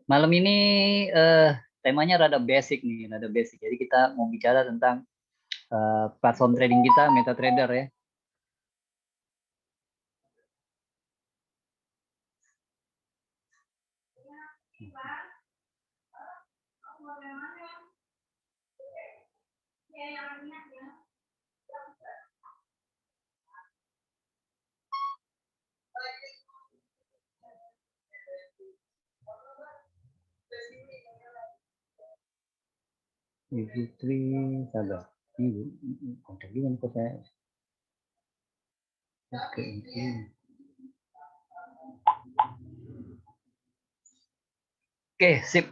Malam ini temanya rada basic nih, rada basic. Jadi kita mau bicara tentang platform trading kita, MetaTrader ya. Fitri, sabar. Ini kontak juga nih kok saya. Oke, ini. Oke, sip.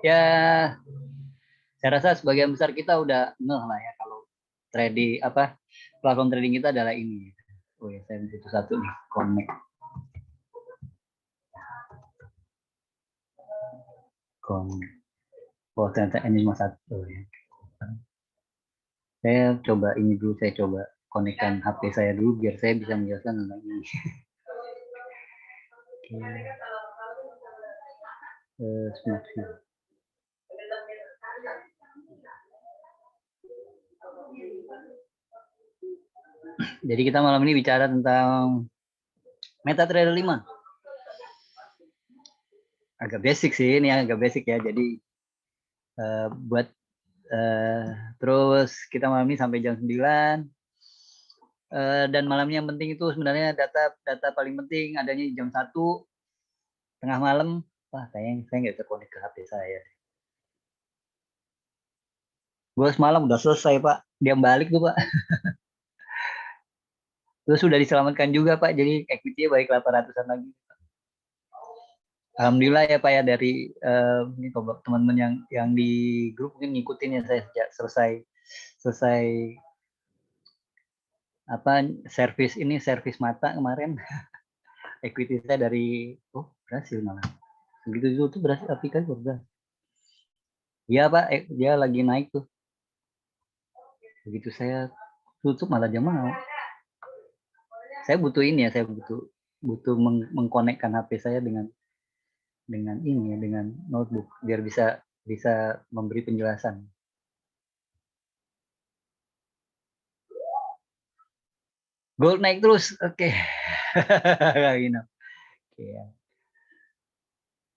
Ya, saya rasa sebagian besar kita udah ngeh lah ya kalau trading apa platform trading kita adalah ini. Oh ya, saya butuh satu nih, connect. Oh, ternyata ini cuma satu ya. Saya coba ini dulu, saya coba konekkan HP saya dulu biar saya bisa menjelaskan tentang ini. Smart view. Jadi kita malam ini bicara tentang MetaTrader 5. Agak basic sih, ini agak basic ya. Jadi buat terus kita malam ini sampai jam 9. Dan malamnya yang penting itu sebenarnya data paling penting adanya di jam 1 tengah malam. Wah, saya nggak bisa connect ke HP saya. Gue semalam udah selesai Pak, dia balik tuh Pak. Terus sudah diselamatkan juga Pak, jadi equity-nya baik 800-an lagi. Alhamdulillah ya Pak ya, dari ini teman-teman yang di grup mungkin ngikutin ya, saya sejak selesai apa servis mata kemarin. Equity saya dari berhasil malah. Begitu itu tuh berhasil, aplikasi berhasil. Iya Pak, dia lagi naik tuh. Begitu saya tutup malah dia mau. Saya butuh ini ya, saya butuh mengkonekkan HP saya dengan ini, dengan notebook biar bisa memberi penjelasan. Gold naik terus, oke. Oke ya.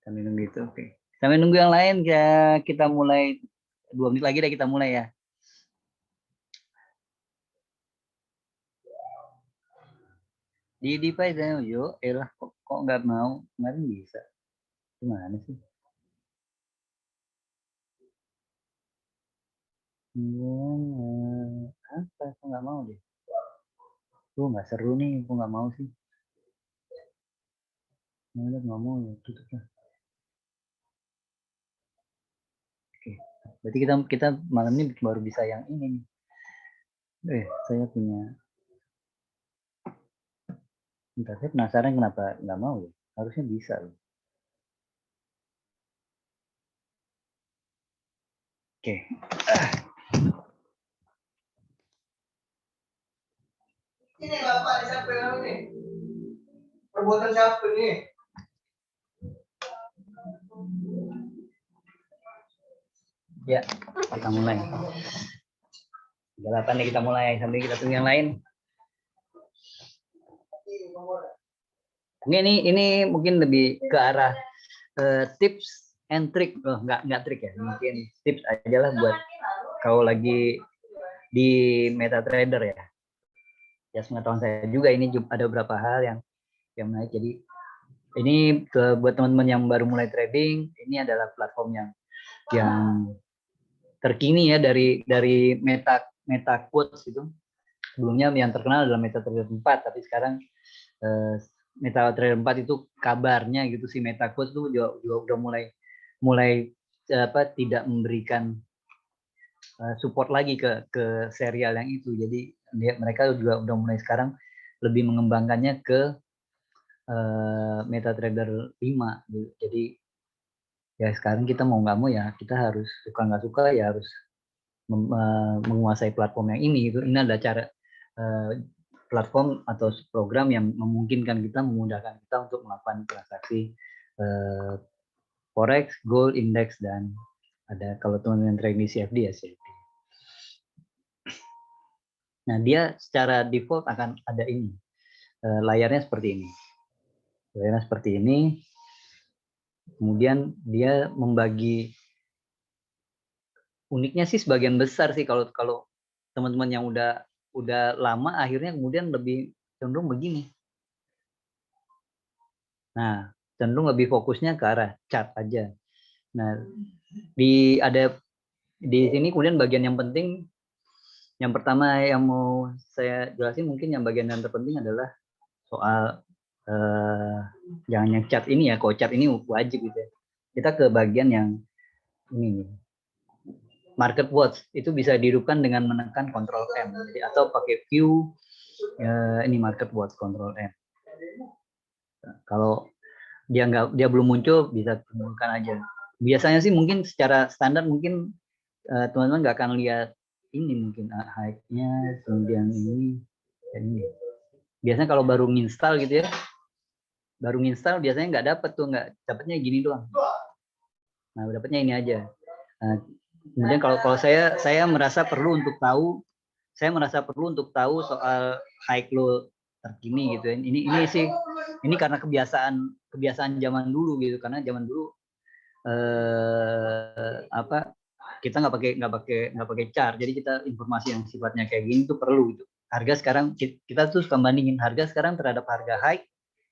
Sambil nunggu itu, oke. Sambil nunggu yang lain ya, kita mulai 2 menit lagi deh, kita mulai ya. Di device saya, yuk, kok nggak mau, kemarin bisa. Gimana sih? Apa? Kok nggak mau deh? Nggak seru nih, kok nggak mau sih? Nggak mau ya, tutup lah. Oke, berarti kita malam ini baru bisa yang ini nih. Saya punya. Entah, saya penasaran kenapa nggak mau ya. Harusnya bisa loh. Oke. Ini Bapak, siapa yang ini? Perbuatan siapa nih? Ya, kita mulai. 38 nih kita mulai, sambil kita tunggu yang lain. Ini mungkin lebih ke arah tips and trick. Nggak trik ya, mungkin tips aja lah buat kalau lagi di MetaTrader ya. Ya, pengetahuan saya juga ini ada beberapa hal yang menarik. Jadi ini buat teman-teman yang baru mulai trading, ini adalah platform yang terkini ya dari MetaQuotes itu. Sebelumnya yang terkenal adalah MetaTrader 4, tapi sekarang MetaTrader 4 itu kabarnya gitu sih, MetaQuotes itu juga udah mulai tidak memberikan support lagi ke serial yang itu. Jadi mereka juga udah mulai sekarang lebih mengembangkannya ke MetaTrader 5 gitu. Jadi ya sekarang kita mau nggak mau ya kita harus suka nggak suka ya harus menguasai platform yang ini gitu. Ini adalah cara platform atau program yang memungkinkan kita, memudahkan kita untuk melakukan transaksi Forex, gold, index, dan ada kalau teman-teman trading di CFD ya CFD. Nah, dia secara default akan ada ini. Layarnya seperti ini. Layarnya seperti ini. Kemudian dia membagi, uniknya sih sebagian besar sih kalau teman-teman yang udah lama akhirnya kemudian lebih cenderung begini. Nah, cenderung lebih fokusnya ke arah chart aja. Nah, di sini kemudian bagian yang penting, yang pertama yang mau saya jelasin mungkin yang bagian yang terpenting adalah soal jangan yang chart ini ya, kalau chart ini wajib gitu ya. Kita ke bagian yang ini nih. Market watch itu bisa dihidupkan dengan menekan Ctrl M, jadi atau pakai view ini market watch Ctrl M. Kalau dia belum muncul bisa temukan aja. Biasanya sih mungkin secara standar mungkin teman-teman nggak akan lihat ini mungkin high-nya, kemudian ini dan ini. Biasanya kalau baru nginstal gitu ya, baru nginstal biasanya nggak dapet tuh, nggak dapetnya gini doang. Nah, dapetnya ini aja. Nah, kemudian kalau saya merasa perlu untuk tahu soal high low terkini gitu ya. Ini sih ini karena kebiasaan zaman dulu gitu, karena zaman dulu kita nggak pakai chart, jadi kita informasi yang sifatnya kayak gini tuh perlu gitu. Harga sekarang kita tuh suka bandingin harga sekarang terhadap harga high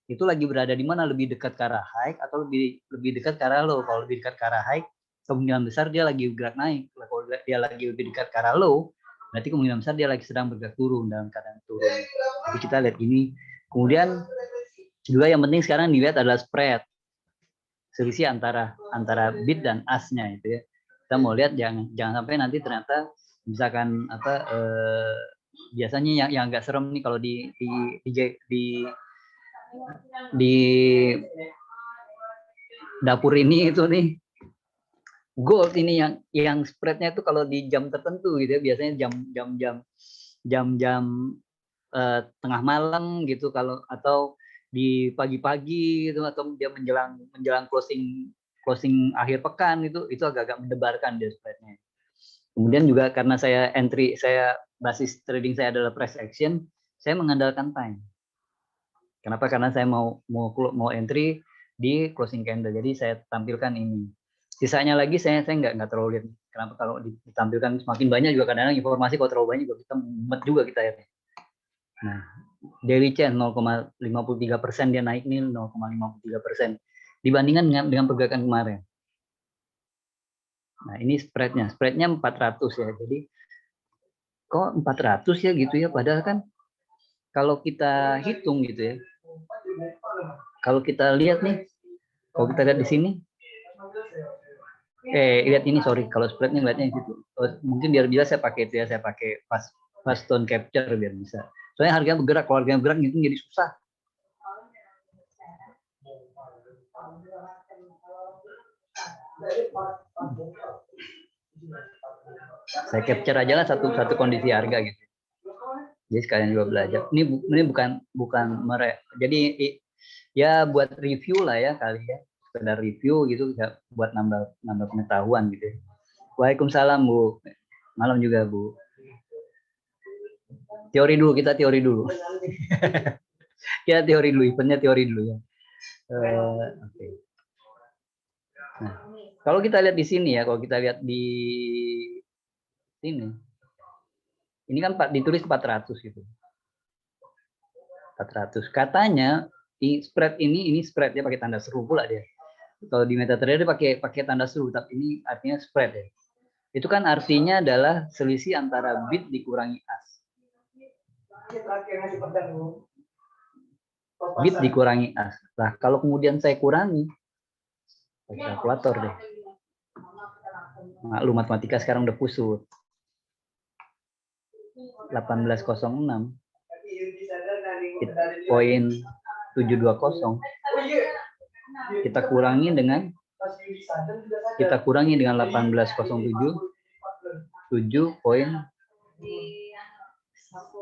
itu lagi berada di mana, lebih dekat ke arah high atau lebih dekat ke arah low. Kalau lebih dekat ke arah high, kemungkinan besar dia lagi bergerak naik. Kalau dia lagi lebih dekat ke arah low, berarti kemungkinan besar dia lagi sedang bergerak turun, dalam keadaan turun. Jadi kita lihat gini. Kemudian juga yang penting sekarang dilihat adalah spread, selisih antara bid dan as-nya itu ya. Kita mau lihat jangan sampai nanti ternyata misalkan biasanya yang agak serem nih kalau di dapur ini itu nih gold ini yang spreadnya itu kalau di jam tertentu gitu ya, biasanya jam tengah malam gitu, kalau atau di pagi-pagi gitu, atau dia menjelang closing akhir pekan itu agak-agak mendebarkan dia spreadnya. Kemudian juga karena saya basis trading saya adalah price action, saya mengandalkan time. Kenapa? Karena saya mau entry di closing candle, jadi saya tampilkan ini. Sisanya lagi saya nggak terlalu lihat. Kenapa? Kalau ditampilkan semakin banyak juga kadang-kadang informasi kalau terlalu banyak juga kita mumet juga kita ya. Nah, daily trend 0,53% dia naik nih 0,53% dibandingkan dengan pergerakan kemarin. Nah, ini spreadnya 400 ya. Jadi kok 400 ya gitu ya, padahal kan kalau kita hitung gitu ya, kalau kita lihat nih, kalau kita lihat di sini, lihat ini, sorry, kalau spreadnya lihatnya gitu. Mungkin biar bisa saya pakai itu ya, saya pakai fast tone capture biar bisa. Soalnya harganya bergerak, kalau harganya bergerak itu jadi susah. Saya capture aja lah satu kondisi harga gitu. Jadi sekalian juga belajar. Ini bukan jadi ya buat review lah ya kali ya, sekedar review gitu, buat nambah pengetahuan gitu. Waalaikumsalam Bu. Malam juga Bu. Kita teori dulu. Kita teori dulu, eventnya teori dulu ya. Okay. Nah, kalau kita lihat di sini ya, kalau kita lihat di sini, ini kan ditulis 400 gitu. 400. Katanya spread ini spread, dia pakai tanda seru pula dia. Kalau di MetaTrader pakai tanda seru, tapi ini artinya spread ya. Itu kan artinya adalah selisih antara bid dikurangi as. Bid dikurangi as. Nah, kalau kemudian saya kurangi, pakai kalkulator deh. Maklum matematika sekarang udah kusut. 1806 poin 720 kita kurangi dengan 1807 7 poin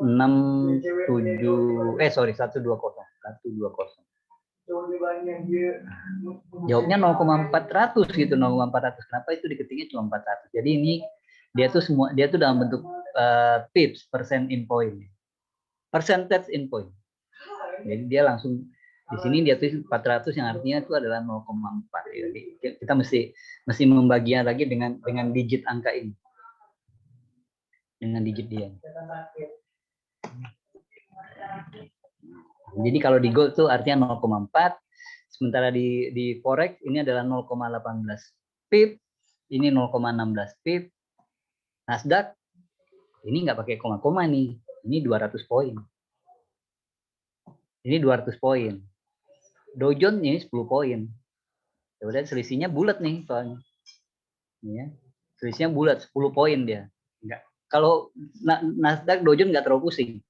67 120 120. Jawabnya 0,400 gitu, 0,400. Kenapa itu diketiknya cuma 400? Jadi ini dia tuh dalam bentuk pips, percent in point. Percentage in point. Jadi dia langsung di sini dia tulis 400 yang artinya itu adalah 0,4. Jadi kita mesti membaginya lagi dengan digit angka ini. Dengan digit dia. Jadi kalau di gold tuh artinya 0,4. Sementara di forex ini adalah 0,18 pip, ini 0,16 pip. Nasdaq ini nggak pakai koma-koma nih, ini 200 poin. Ini 200 poin. Dow Jones ini 10 poin. Kemudian selisihnya bulat nih soalnya. Ya. Selisihnya bulat 10 poin dia. Enggak. Kalau Nasdaq Dow Jones nggak terlalu pusing.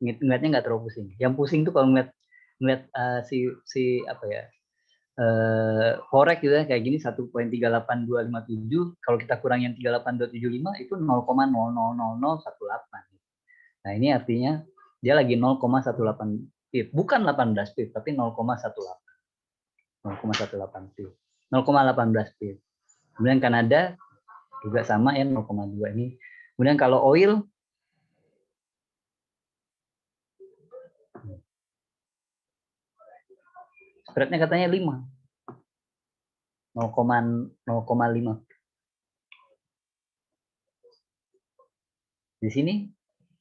Ngeliatnya nggak terlalu pusing. Yang pusing tuh kalau ngeliat si apa ya, forex gitu ya, kayak gini 1.38.257, kalau kita kurangin 38.275 itu 0,000018. Nah ini artinya dia lagi 0,18 pip, bukan 18 pip tapi 0,18 pip, 0,18 pip. Kemudian Kanada juga sama ya 0,2 ini. Kemudian kalau oil spreadnya katanya 0,5. Di sini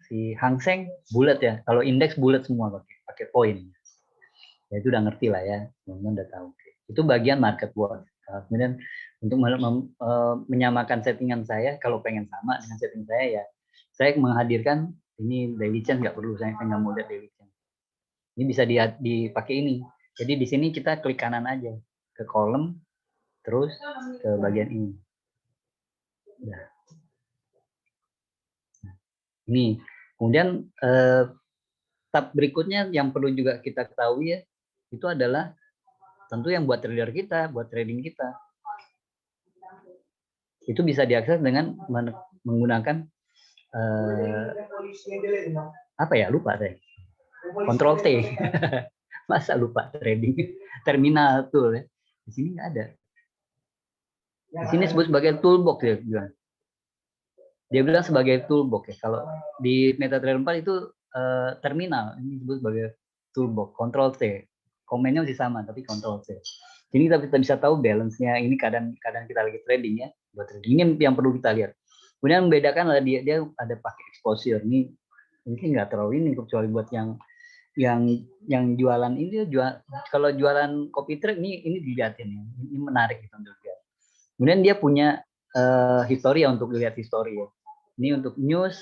si Hang Seng bulat ya. Kalau indeks bulat semua pakai poin. Ya itu udah ngerti lah ya, teman-teman udah tahu. Itu bagian market watch. Kemudian untuk menyamakan settingan saya, kalau pengen sama dengan setting saya ya, saya menghadirkan ini daily chart nggak perlu, saya nggak mau lihat daily chart. Ini bisa dipakai ini. Jadi di sini kita klik kanan aja ke kolom, terus ke bagian ini. Nah. Ini. Kemudian tab berikutnya yang perlu juga kita ketahui ya, itu adalah tentu yang buat trader kita, buat trading kita. Itu bisa diakses dengan menggunakan apa ya, lupa saya. Control T. Masa lupa trading terminal tool ya. Di sini nggak ada. Di sini disebut sebagai toolbox ya, bilang. Dia bilang sebagai toolbox ya. Kalau di MetaTrader 4 itu terminal, ini disebut sebagai toolbox, Control T. Komennya masih sama tapi Control T. Jadi kita bisa tahu balance-nya. Ini kadang kita lagi trading ya, buat trading. Ini yang perlu kita lihat. Kemudian membedakan adalah dia ada pakai exposure. Ini nggak terlalu ini, kecuali buat yang jualan ini, kalau jualan copy trade ini dilihatin ya. Ini menarik gitu untuk lihat. Kemudian dia punya history ya, untuk lihat history ya. Ini untuk news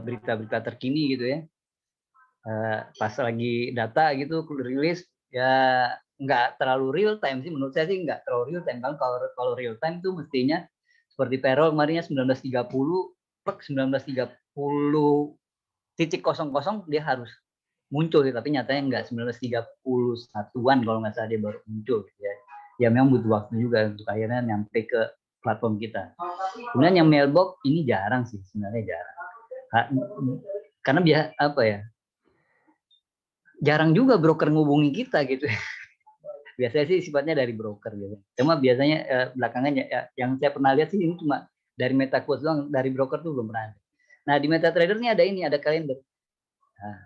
berita-berita terkini gitu ya. Pas lagi data gitu rilis ya, nggak terlalu real time sih, menurut saya sih nggak terlalu real time. Kalau real time tuh mestinya seperti payroll kemarinnya 19.30 plek 19.30.00 dia harus muncul, tapi nyatanya enggak, 19.31-an kalau nggak salah dia baru muncul ya. Ya memang butuh waktu juga untuk akhirnya nyampe ke platform kita. Kemudian yang mailbox ini jarang sih, sebenarnya jarang. Karena apa ya? Jarang juga broker ngubungi kita gitu. Biasanya sih sifatnya dari broker gitu. Cuma biasanya belakangan ya, yang saya pernah lihat sih ini cuma dari MetaQuote doang, dari broker tuh belum pernah ada. Nah, di MetaTrader ini ada kalender. Nah,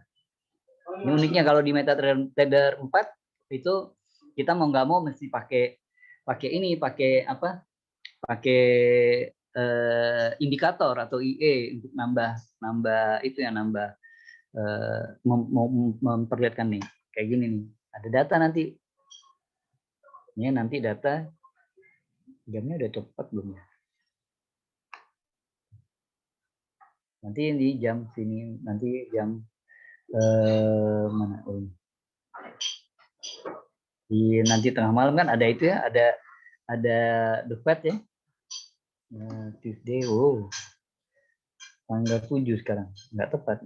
ini uniknya kalau di MetaTrader 4 itu kita mau nggak mau mesti pakai indikator atau IE untuk nambah itu ya, memperlihatkan nih kayak gini nih, ada data nanti. Ini nanti data jamnya udah cepat belum ya? Nanti di jam sini, nanti jam mana? Nanti tengah malam kan ada itu ya, ada The Fed ya. Tuesday, tanggal 7 sekarang, nggak tepat,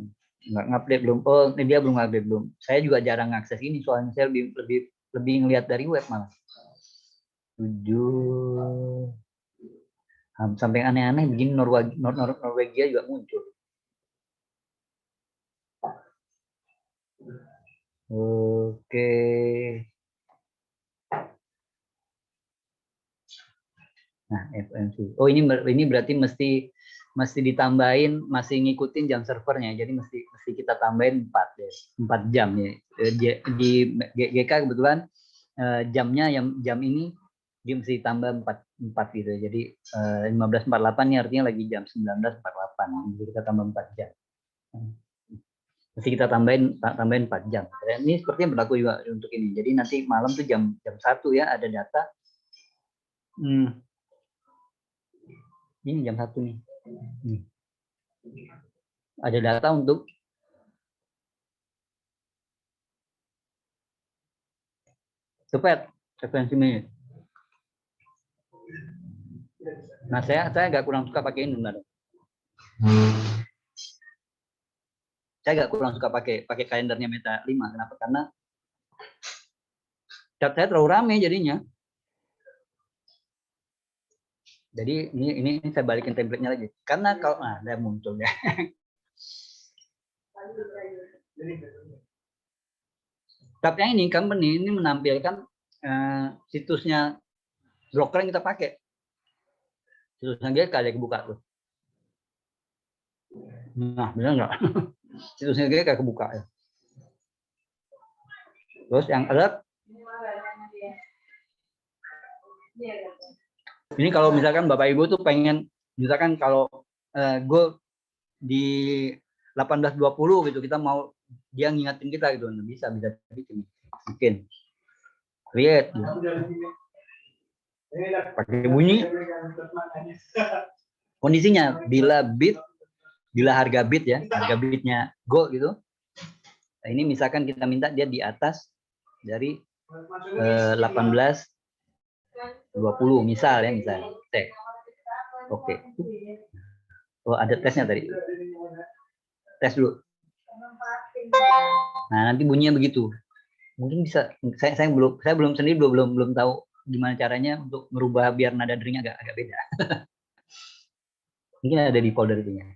nggak ngupdate belum. Oh, ini dia belum ngupdate belum. Saya juga jarang akses ini, soalnya saya lebih ngelihat dari web malah. 7 sampai aneh-aneh begini, Norwegia juga muncul. Oke. Nah, FMC. Oh, ini berarti mesti ditambahin, masih ngikutin jam servernya. Jadi mesti kita tambahin 4 jam ya. Di GK kebetulan jamnya jam ini dia mesti tambah 4 gitu. Jadi 15.48 ini artinya lagi jam 19.48. Jadi kita tambah 4 jam. Mesti kita tambahin 4 jam. Dan ini sepertinya berlaku juga untuk ini. Jadi nanti malam tuh jam 1 ya ada data. Ini jam 1 nih. Ada data untuk cepet frekuensi menit. Nah, saya agak kurang suka pakai ini, benar. Saya agak kurang suka pakai kalendernya Meta 5. Kenapa? Karena chat saya terlalu rame jadinya. Jadi ini saya balikin template-nya lagi. Karena kalau ada muncul ya. Tapi yang ini company ini menampilkan situsnya broker yang kita pakai. Situsnya GK ada kebuka tuh. Nah, benar nggak? Situsnya GK kebuka ya. Terus yang alert. Ini kalau misalkan Bapak Ibu tuh pengen, misalkan kalau goal di 18.20 gitu, kita mau dia ngingetin kita gitu, bisa bikin. Lihat. Pakai bunyi. Kondisinya bila harga bid ya, harga bidnya go gitu. Nah, ini misalkan kita minta dia di atas dari 18.20 misal ya, tes. Oke. Oh, ada tesnya tadi. Tes dulu. Nah, nanti bunyinya begitu. Mungkin bisa saya belum sendiri belum tahu gimana caranya untuk merubah biar nada deringnya agak beda. Mungkin ada di folder itu ya.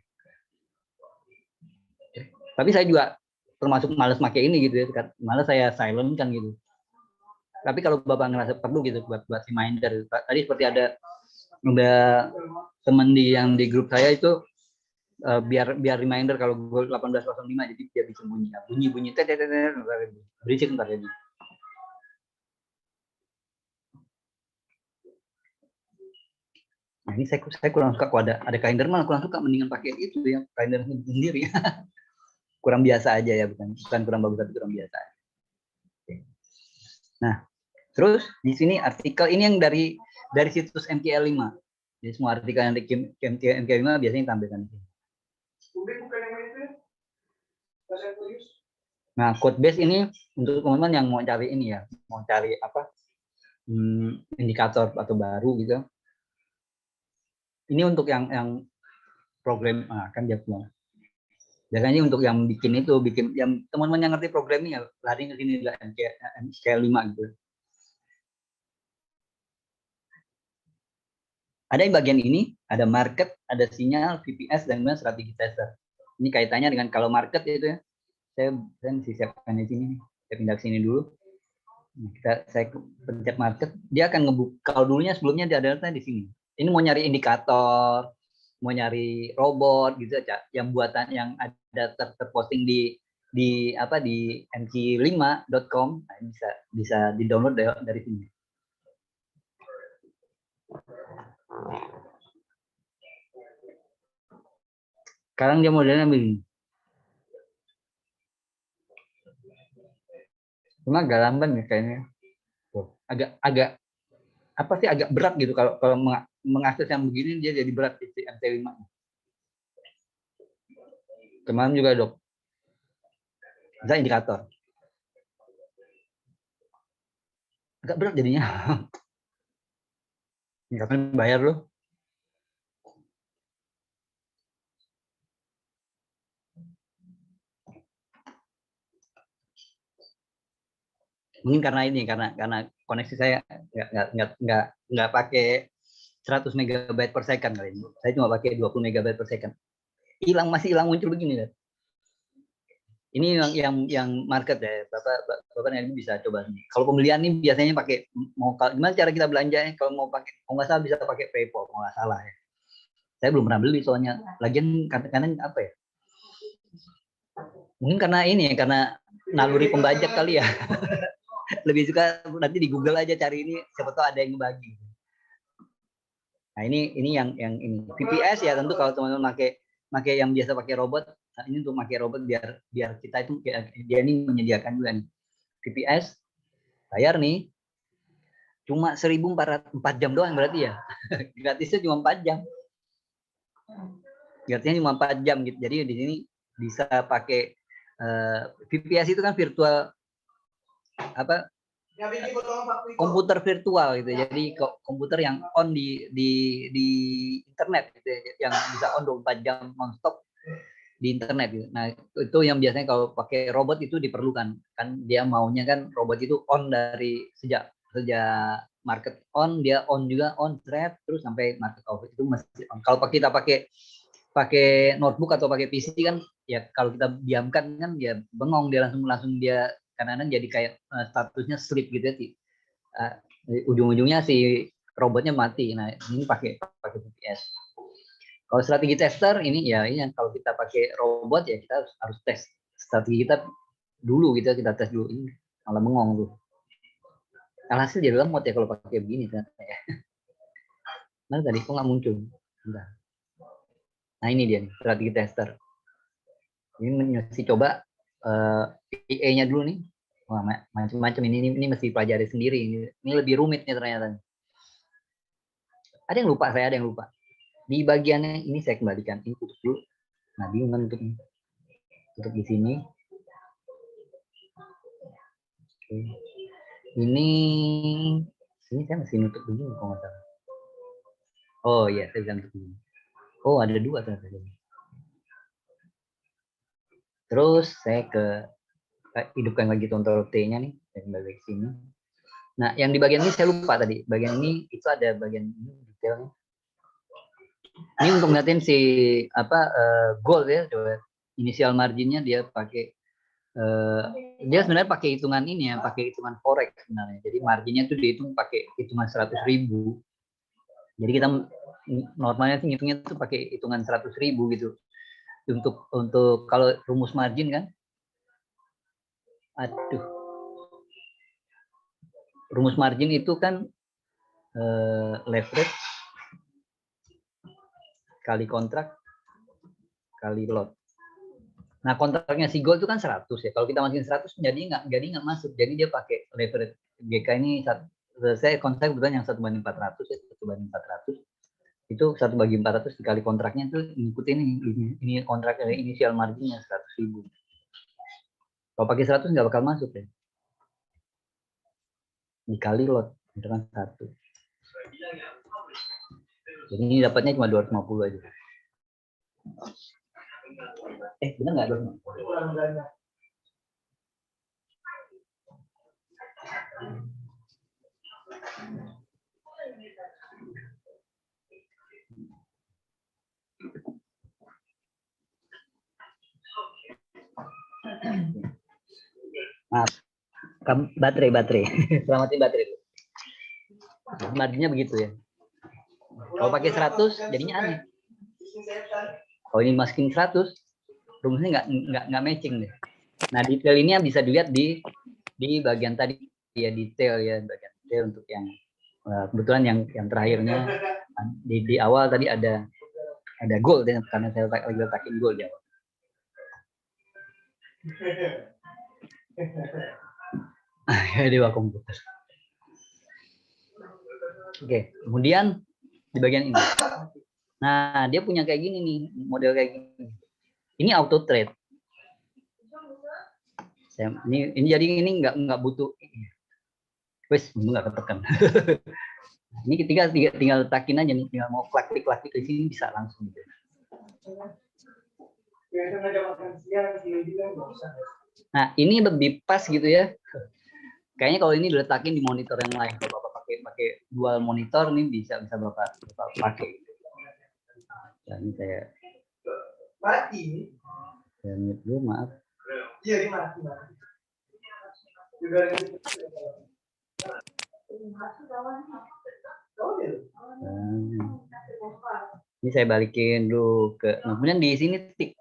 Tapi saya juga termasuk malas pakai ini gitu ya. Malas saya silent kan gitu. Tapi kalau Bapak ngerasa perlu gitu buat reminder. Tadi seperti ada teman yang di grup saya itu biar reminder kalau 18.05 jadi dia bisa bunyi berisik ntar jadi. Nah, ini saya kurang suka kalau ada kalender, malah kurang suka, mendingan pakai itu ya, kalender sendiri. Kurang biasa aja ya, bukan kurang bagus tapi kurang biasa. Nah, terus di sini artikel ini yang dari situs MKL5. Jadi semua artikel yang dari MKL5 biasanya tampilkan di sini. Nah, code base ini untuk teman-teman yang mau cari ini ya, mau cari apa indikator atau baru gitu. Ini untuk yang program kan dia punya. Biasanya untuk yang bikin yang teman-teman yang ngerti programming ya lari ke sini juga MKL5 gitu. Ada yang bagian ini, ada market, ada sinyal, VPS, dan kemudian strategi tester. Ini kaitannya dengan kalau market itu ya, saya mesti siapkan di sini. Saya pindah ke sini dulu. Saya pencet market, dia akan ngebuka. Kalau dulunya sebelumnya dia ada di sini. Ini mau nyari indikator, mau nyari robot gitu aja, yang buatan yang ada terposting di mc5.com, nah, bisa di download dari sini. Sekarang dia modelnya begini. Cuma agak lamban ya kayaknya. Agak apa sih, agak berat gitu kalau mengakses yang begini, dia jadi berat di MT5. Kemarin juga dok. Bisa indikator. Agak berat jadinya. Kapan bayar loh. Mungkin karena ini, karena koneksi saya nggak pakai 100 megabyte per second kali ini. Saya cuma pakai 20 megabyte per second. Masih hilang muncul begini kan. Ini yang market ya, bapak ini bisa coba nih. Kalau pembelian nih biasanya pakai gimana cara kita belanjanya? Kalau mau pakai, kalau nggak salah bisa pakai PayPal, kalau nggak salah ya. Saya belum pernah beli soalnya. Lagian kadang-kadang apa ya? Mungkin karena ini ya, karena naluri pembajak kali ya. Lebih suka nanti di Google aja cari ini, siapa tahu ada yang bagi. Nah ini yang ini VPS ya, tentu kalau teman-teman pakai yang biasa pakai robot. Nah, ini untuk pakai robot biar kita itu dia ini menyediakan juga nih VPS, bayar nih cuma 1.400 4 jam doang berarti ya. Gratisnya cuma 4 jam. Gratisnya cuma 4 jam gitu. Jadi di sini bisa pakai VPS itu kan virtual apa komputer virtual gitu. Jadi komputer yang on di internet gitu, yang bisa on 24 jam nonstop di internet gitu. Nah, itu yang biasanya kalau pakai robot itu diperlukan. Kan dia maunya kan robot itu on dari sejak market on, dia on juga on thread terus sampai market off itu mesti on. Kalau kita pakai notebook atau pakai PC kan ya kalau kita diamkan kan dia bengong, dia langsung dia kadang-kadang jadi kayak statusnya sleep gitu ya. Ujung-ujungnya si robotnya mati. Nah, ini pakai VPS. Kalau strategi tester ini ya ini kalau kita pakai robot ya kita harus tes strategi kita dulu gitu, kita tes dulu. Ini malah bengong tuh. Alhasil jadi lemot ya kalau pakai begini ternyata ya. Nah tadi kok nggak muncul? Bentar. Nah ini dia nih, strategi tester. Ini mesti coba IE-nya dulu nih. Wah, macam-macam ini mesti pelajari sendiri. Ini lebih rumit nih ternyata. Ada yang lupa, saya ada yang lupa. Di bagiannya ini saya kembalikan, ini tutup dulu. Nah, bingung kan untuk di sini. Oke. Ini saya masih nutup begini kalau nggak salah. Oh iya, saya bisa nutup begini. Oh, ada dua ternyata. Terus saya hidupkan lagi kontrol T-nya nih, saya kembali ke sini. Nah, yang di bagian ini saya lupa tadi. Bagian ini itu ada bagian ini detailnya. Ini untuk ngeliatin si goal ya, coba inisial marginnya dia pakai dia sebenarnya pakai hitungan ini ya, pakai hitungan forex sebenarnya. Jadi marginnya tuh dihitung pakai hitungan 100.000. Jadi kita normalnya sih ngitungnya tuh pakai hitungan 100.000 gitu. Untuk kalau rumus margin kan, aduh, rumus margin itu kan leverage kali kontrak kali lot. Nah, kontraknya si gold itu kan 100 ya. Kalau kita masukin 100 jadi nggak masuk. Jadi dia pakai leverage GK ini saya kontrak kebetulan yang 1/400 ya, 1/400. Itu 1/400 dikali kontraknya itu ngikutin ini kontrak inisial marginnya 100.000. Kalau pakai 100 nggak bakal masuk ya. Dikali lot, itu kan 1. Jadi ini dapatnya cuma 250 aja. Benar nggak 250? Maaf, baterai. Selamatin baterai dulu. Marginnya begitu ya. Kalau pakai 100 jadinya aneh. Kalau ini masukin 100, rumusnya nggak matching deh. Nah, detail ini yang bisa dilihat di bagian tadi ya, detail ya, bagian detail untuk yang kebetulan yang terakhirnya di awal tadi ada gold ya, karena saya lagi letakin gold ya. Dewa komputer. Oke, kemudian di bagian ini. Nah, dia punya kayak gini nih, model kayak gini. Ini auto trade. Ini jadi ini nggak butuh. Wes, nggak ketekan. Ini tinggal letakin aja nih, tinggal mau klik di sini bisa langsung gitu. Nah, ini lebih pas gitu ya. Kayaknya kalau ini diletakin di monitor yang lain, kalau Bapak pakai dual monitor ini bisa Bapak pakai. Dan saya mute dulu, maaf. Ini saya balikin dulu ke, nah, kemudian di sini tik.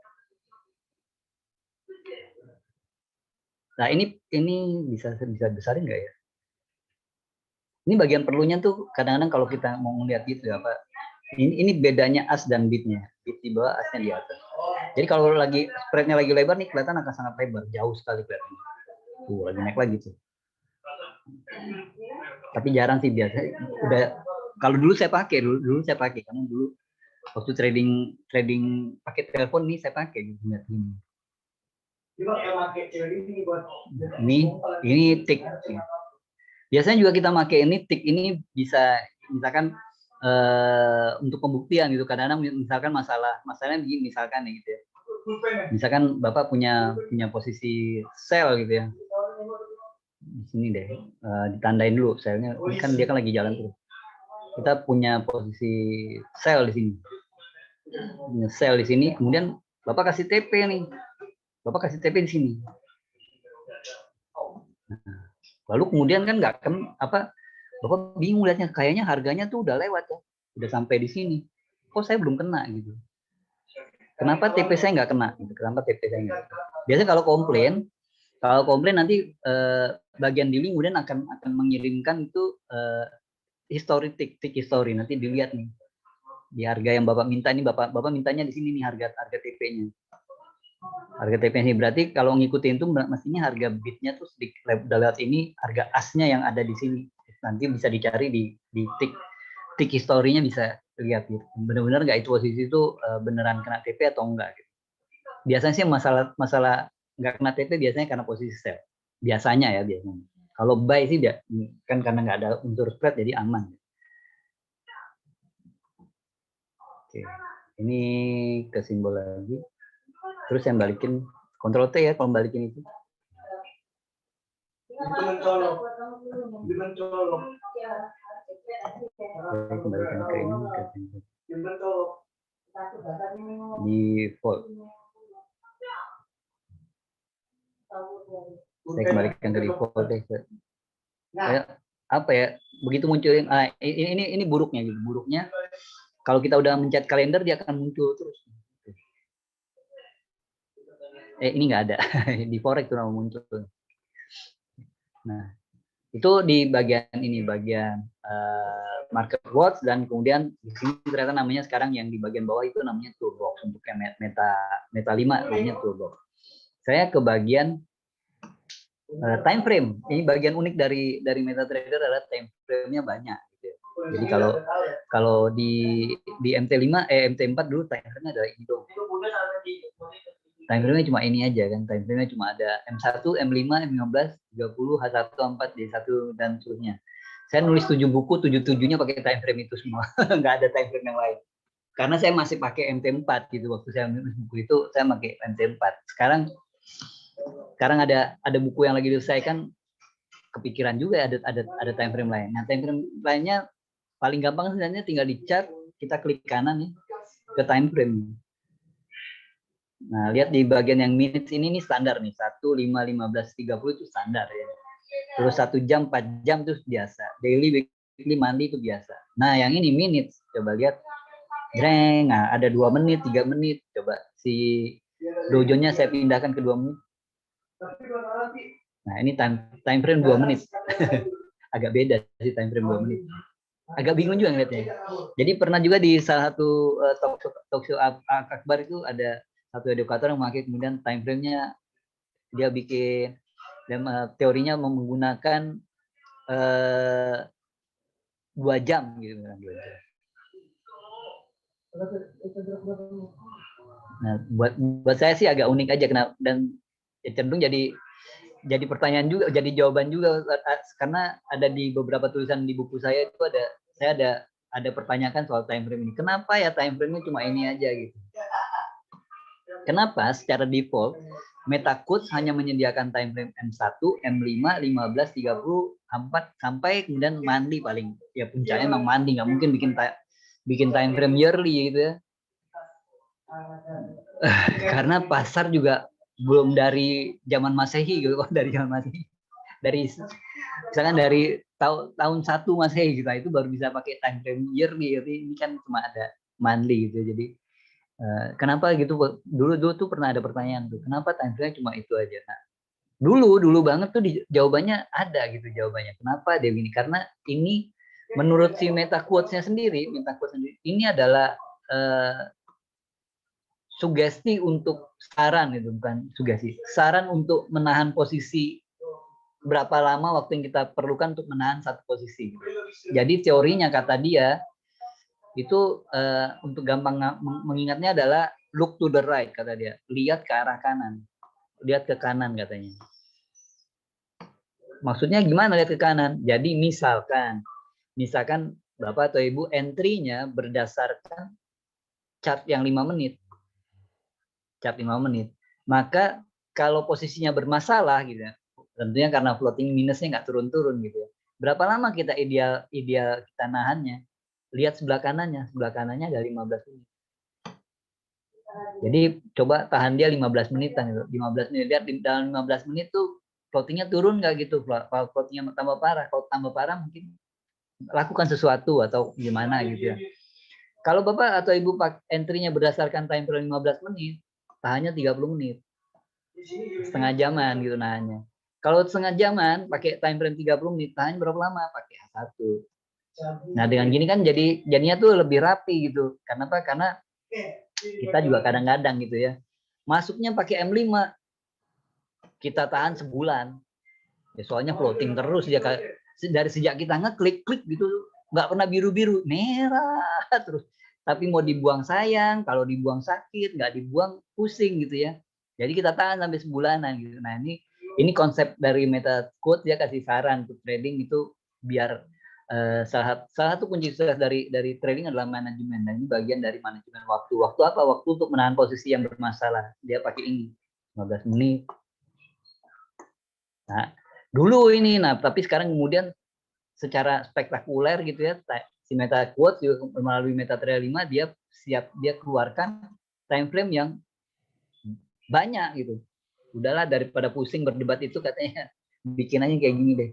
Nah ini bisa besarin nggak ya? Ini bagian perlunya tuh kadang-kadang kalau kita mau melihat gitu apa? Ini bedanya as dan bitnya. Bit di bawah, asnya di atas. Jadi kalau lagi spreadnya lagi lebar nih kelihatan akan sangat lebar, jauh sekali kelihatan. Tuh lagi naik lagi tuh. Tapi jarang sih biasa. Udah kalau dulu saya pakai karena dulu waktu trading pakai telepon nih saya pakai gitu lihat ini. Ini tik. Biasanya juga kita pakai ini tik ini bisa misalkan untuk pembuktian gitu. Kadang-kadang misalkan masalahnya begini misalkan ya gitu ya. Misalkan Bapak punya posisi sell gitu ya. Di sini deh ditandain dulu selnya kan dia kan lagi jalan terus. Kita punya posisi sell di sini. Punya sell di sini, kemudian Bapak kasih TP nih. Bapak kasih TP di sini. Nah, lalu kemudian kan nggak apa Bapak bingung lihatnya kayaknya harganya tuh udah lewat ya. Udah sampai di sini. Kok saya belum kena gitu. Kenapa TP saya nggak kena? Kenapa TP saya nggak kena? Biasanya kalau komplain nanti bagian dealing kemudian akan mengirimkan itu tik history nanti dilihat nih di harga yang Bapak minta ini Bapak mintanya di sini nih harga TP-nya. Harga TP ini berarti kalau ngikutin itu mestinya harga bitnya tuh sedikit lewat ini harga asnya yang ada di sini. Nanti bisa dicari di tik historinya bisa lihat gitu. Benar-benar nggak itu posisi itu beneran kena TP atau enggak gitu. Biasanya sih masalah nggak kena TP biasanya karena posisi sell. Biasanya. Kalau buy sih kan karena nggak ada unsur spread jadi aman. Oke. Ini ke simbol lagi. Terus yang balikin Ctrl T ya kalau balikin itu. Kembalikan ke ini ke default. Saya kembalikan ke default deh. Apa ya? Begitu munculin ini buruknya gitu. Buruknya kalau kita udah mencet kalender dia akan muncul terus. Ini nggak ada di forex tuh muncul. Nah itu di bagian market watch dan kemudian di sini ternyata namanya sekarang yang di bagian bawah itu namanya toolbox untuk meta 5 namanya toolbox. Saya ke bagian time frame. Ini bagian unik dari MetaTrader adalah time frame-nya banyak. Gitu. Jadi kalau di MT5 MT4 dulu time frame-nya ada ini dong. Time frame-nya cuma ini aja kan. Time frame-nya cuma ada M1, M5, M15, 30, H1, A4, D1 dan seterusnya. Saya nulis 7 buku, 7-7-nya pakai time frame itu semua. Nggak ada time frame yang lain. Karena saya masih pakai MT4 gitu. Waktu saya nulis buku itu saya pakai MT4. Sekarang ada buku yang lagi diselesaikan, kepikiran juga ada time frame lain. Nah, time frame lainnya paling gampang sebenarnya tinggal di chart, kita klik kanan nih ke time frame. Nah, lihat di bagian yang minutes ini nih standar nih, 1, 5, 15, 30 itu standar ya. Terus 1 jam, 4 jam itu biasa. Daily, weekly, monthly itu biasa. Nah, yang ini minutes, coba lihat. Dreng, nah ada 2 menit, 3 menit. Coba si dojonya saya pindahkan ke 2 menit. Nah, ini time frame 2 menit. Agak beda sih time frame 2 menit. Agak bingung juga ngeliatnya. Jadi pernah juga di salah satu talk show Akbar itu ada satu edukator yang memakai kemudian time frame-nya dia bikin teorinya menggunakan 2 jam gitu kan 2 jam. Nah, buat saya sih agak unik aja kenapa dan cenderung jadi pertanyaan juga, jadi jawaban juga karena ada di beberapa tulisan di buku saya itu saya ada pertanyaan soal time frame ini. Kenapa ya time frame-nya cuma ini aja gitu? Kenapa secara default MetaQuotes hanya menyediakan time frame M1, M5, 15, 30, 4 sampai kemudian monthly paling. Ya puncaknya emang monthly, nggak mungkin bikin time frame yearly gitu ya. Karena pasar juga belum dari zaman Masehi gitu, dari zaman Masehi, dari misalkan dari tahun 1 Masehi gitu, itu baru bisa pakai time frame yearly. Ini kan cuma ada monthly gitu. Jadi kenapa gitu? Dulu tuh pernah ada pertanyaan tuh, kenapa time frame cuma itu aja? Nah, dulu banget tuh jawabannya ada gitu jawabannya. Kenapa dia gini? Karena ini menurut si meta quotes-nya sendiri, ini adalah sugesti untuk saran, itu bukan sugesti. Saran untuk menahan posisi, berapa lama waktu yang kita perlukan untuk menahan satu posisi. Jadi teorinya kata dia itu untuk gampang mengingatnya adalah look to the right, kata dia. Lihat ke arah kanan. Lihat ke kanan katanya. Maksudnya gimana lihat ke kanan? Jadi misalkan Bapak atau Ibu entry-nya berdasarkan chart yang 5 menit. Chart 5 menit. Maka kalau posisinya bermasalah gitu ya, tentunya karena floating minusnya nggak turun-turun gitu ya. Berapa lama kita ideal kita nahannya? Lihat sebelah kanannya ada 15 menit. Jadi coba tahan dia 15 menitan gitu. 15 menit, lihat dalam 15 menit tuh floatingnya turun nggak gitu? Kalau floatingnya tambah parah, kalau tambah parah mungkin lakukan sesuatu atau gimana gitu ya. Kalau Bapak atau Ibu entry-nya berdasarkan time frame 15 menit, tahannya 30 menit. Setengah jaman gitu nahannya. Kalau setengah jaman pakai time frame 30 menit, tahan berapa lama? Pakai H1. Nah, dengan gini kan jadinya tuh lebih rapi gitu. Kenapa? Karena kita juga kadang-kadang gitu ya. Masuknya pakai M5. Kita tahan sebulan. Ya, soalnya floating terus ya, dari sejak kita ngeklik gitu, nggak pernah biru-biru, merah terus. Tapi mau dibuang sayang, kalau dibuang sakit, nggak dibuang pusing gitu ya. Jadi kita tahan sampai sebulanan gitu. Nah, ini konsep dari meta quote, dia kasih saran untuk trading itu biar salah satu kunci sukses dari trading adalah manajemen. Dan ini bagian dari manajemen waktu. Waktu apa? Waktu untuk menahan posisi yang bermasalah. Dia pakai ini 15 menit. Nah, dulu ini, tapi sekarang kemudian secara spektakuler gitu ya, si meta quote melalui MetaTrader 5 dia keluarkan time frame yang banyak gitu. Udahlah, daripada pusing berdebat itu, katanya bikin aja kayak gini deh.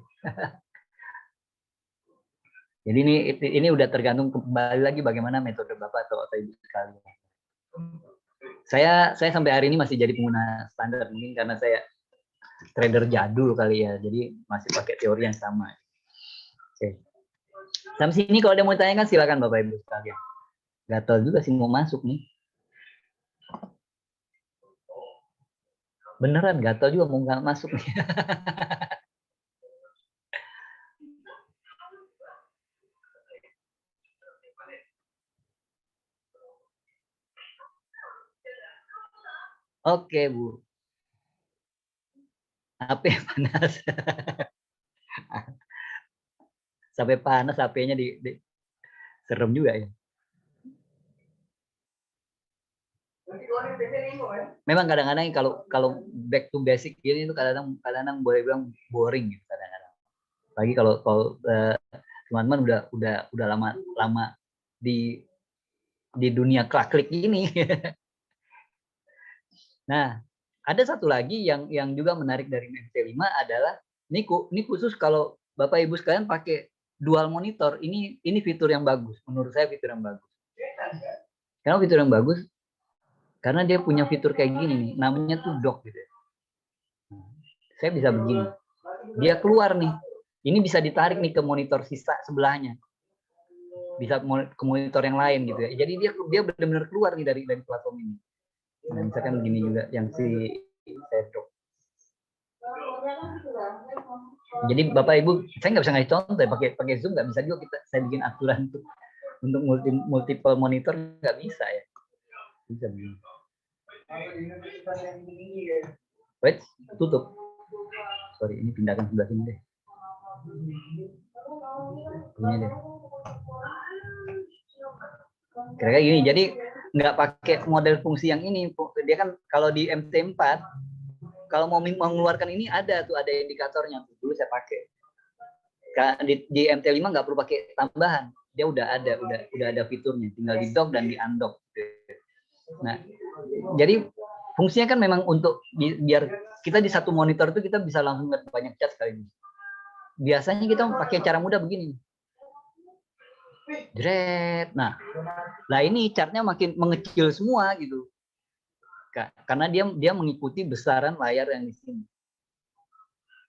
Jadi ini udah tergantung kembali lagi bagaimana metode Bapak atau Ibu sekalian. Saya sampai hari ini masih jadi pengguna standar, mungkin karena saya trader jadul kali ya, jadi masih pakai teori yang sama. Oke. Sampai sini kalau ada mau tanya kan silakan Bapak Ibu sekalian. Gatel juga sih mau masuk nih. Beneran gatel juga mau nggak masuk nih. Oke Bu. HP panas. Sampai panas HP-nya serem juga ya. Memang kadang-kadang kalau back to basic gini itu kadang-kadang boleh bilang boring gitu kadang-kadang. Lagi kalau teman-teman udah lama di dunia klik ini. Nah, ada satu lagi yang juga menarik dari MT5 adalah ini khusus kalau Bapak Ibu sekalian pakai dual monitor, ini fitur yang bagus. Menurut saya fitur yang bagus. Kenapa fitur yang bagus? Karena dia punya fitur kayak gini nih, namanya tuh dock gitu. Saya bisa begini. Dia keluar nih. Ini bisa ditarik nih ke monitor sisa sebelahnya. Bisa ke monitor yang lain gitu ya. Jadi dia benar-benar keluar nih dari platform ini. Nah, misalkan begini juga yang si dock. Jadi Bapak Ibu, saya nggak bisa ngasih contoh ya, pakai Zoom nggak bisa juga saya bikin aturan untuk multiple monitor, nggak bisa ya. Bisa begini. Wait, tutup. Sorry, ini pindahkan sebelah sini deh. Ini deh. Kira-kira gini, jadi nggak pakai model fungsi yang ini. Dia kan kalau di MT4, kalau mau mengeluarkan ini ada indikatornya. Dulu saya pakai. Di MT5 nggak perlu pakai tambahan. Dia udah ada fiturnya. Tinggal di dock dan di undock. Nah, jadi fungsinya kan memang untuk biar kita di satu monitor itu kita bisa langsung lihat banyak chart sekaligus. Biasanya kita pakai cara mudah begini. Jret. Nah ini chartnya makin mengecil semua gitu. Karena dia mengikuti besaran layar yang di sini.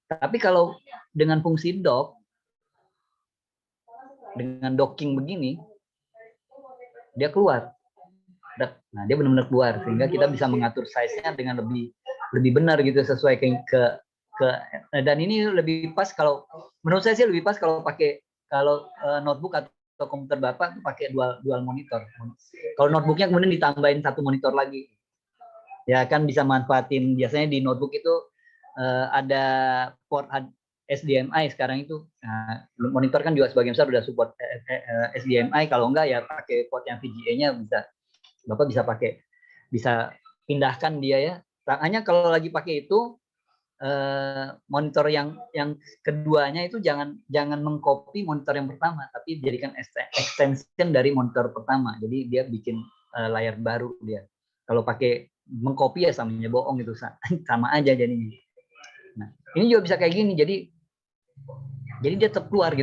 Tapi kalau dengan fungsi dock, dengan docking begini, dia keluar. Nah, dia benar-benar keluar sehingga kita bisa mengatur size-nya dengan lebih benar gitu sesuai ke dan ini lebih pas kalau menurut saya sih lebih pas kalau pakai notebook atau komputer Bapak pakai dual monitor. Kalau notebooknya kemudian ditambahin satu monitor lagi. Ya kan bisa manfaatin biasanya di notebook itu ada port SDMI sekarang itu. Nah, monitor kan juga sebagian besar udah support SDMI, kalau enggak ya pakai port yang VGA-nya Bapak bisa pindahkan dia ya. Hanya kalau lagi pakai itu monitor yang keduanya itu jangan mengcopy monitor yang pertama, tapi jadikan extension dari monitor pertama. Jadi dia bikin layar baru dia. Kalau pakai mengcopy ya samanya bohong itu sama aja jadinya. Nah, ini juga bisa kayak gini. Jadi dia tetap keluar.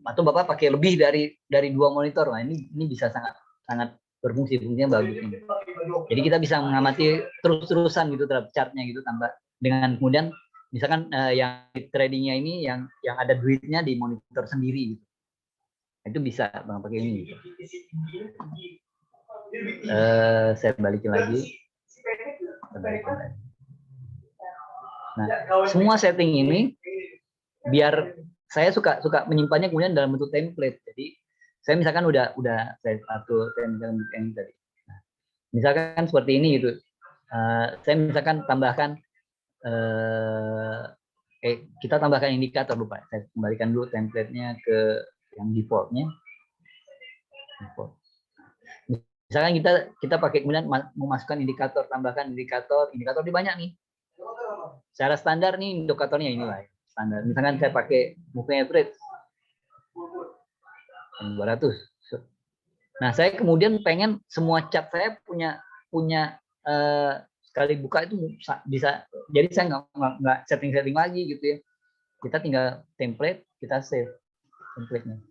Atau Bapak pakai lebih dari 2 monitor. Nah, ini bisa sangat berfungsi, fungsinya bagus ini. Jadi kita bisa mengamati terus-terusan gitu terhadap chartnya gitu tambah dengan kemudian misalkan yang tradingnya ini yang ada duitnya di monitor sendiri gitu. Itu bisa Bang pakai ini gitu. Saya balikin lagi. Nah, semua setting ini biar saya suka menyimpannya kemudian dalam bentuk template. Jadi saya misalkan udah saya atur template yang tadi. Nah, misalkan seperti ini gitu. Saya misalkan tambahkan kita tambahkan indikator lupa. Saya kembalikan dulu template-nya ke yang default-nya. Misalkan kita pakai kemudian memasukkan indikator, tambahkan indikator di banyak nih. Secara standar nih indikatornya inilah standar. Misalkan saya pakai moving average 200. Nah, saya kemudian pengen semua chart saya punya sekali buka itu bisa. Jadi saya nggak setting lagi gitu ya. Kita tinggal template, kita save template-nya.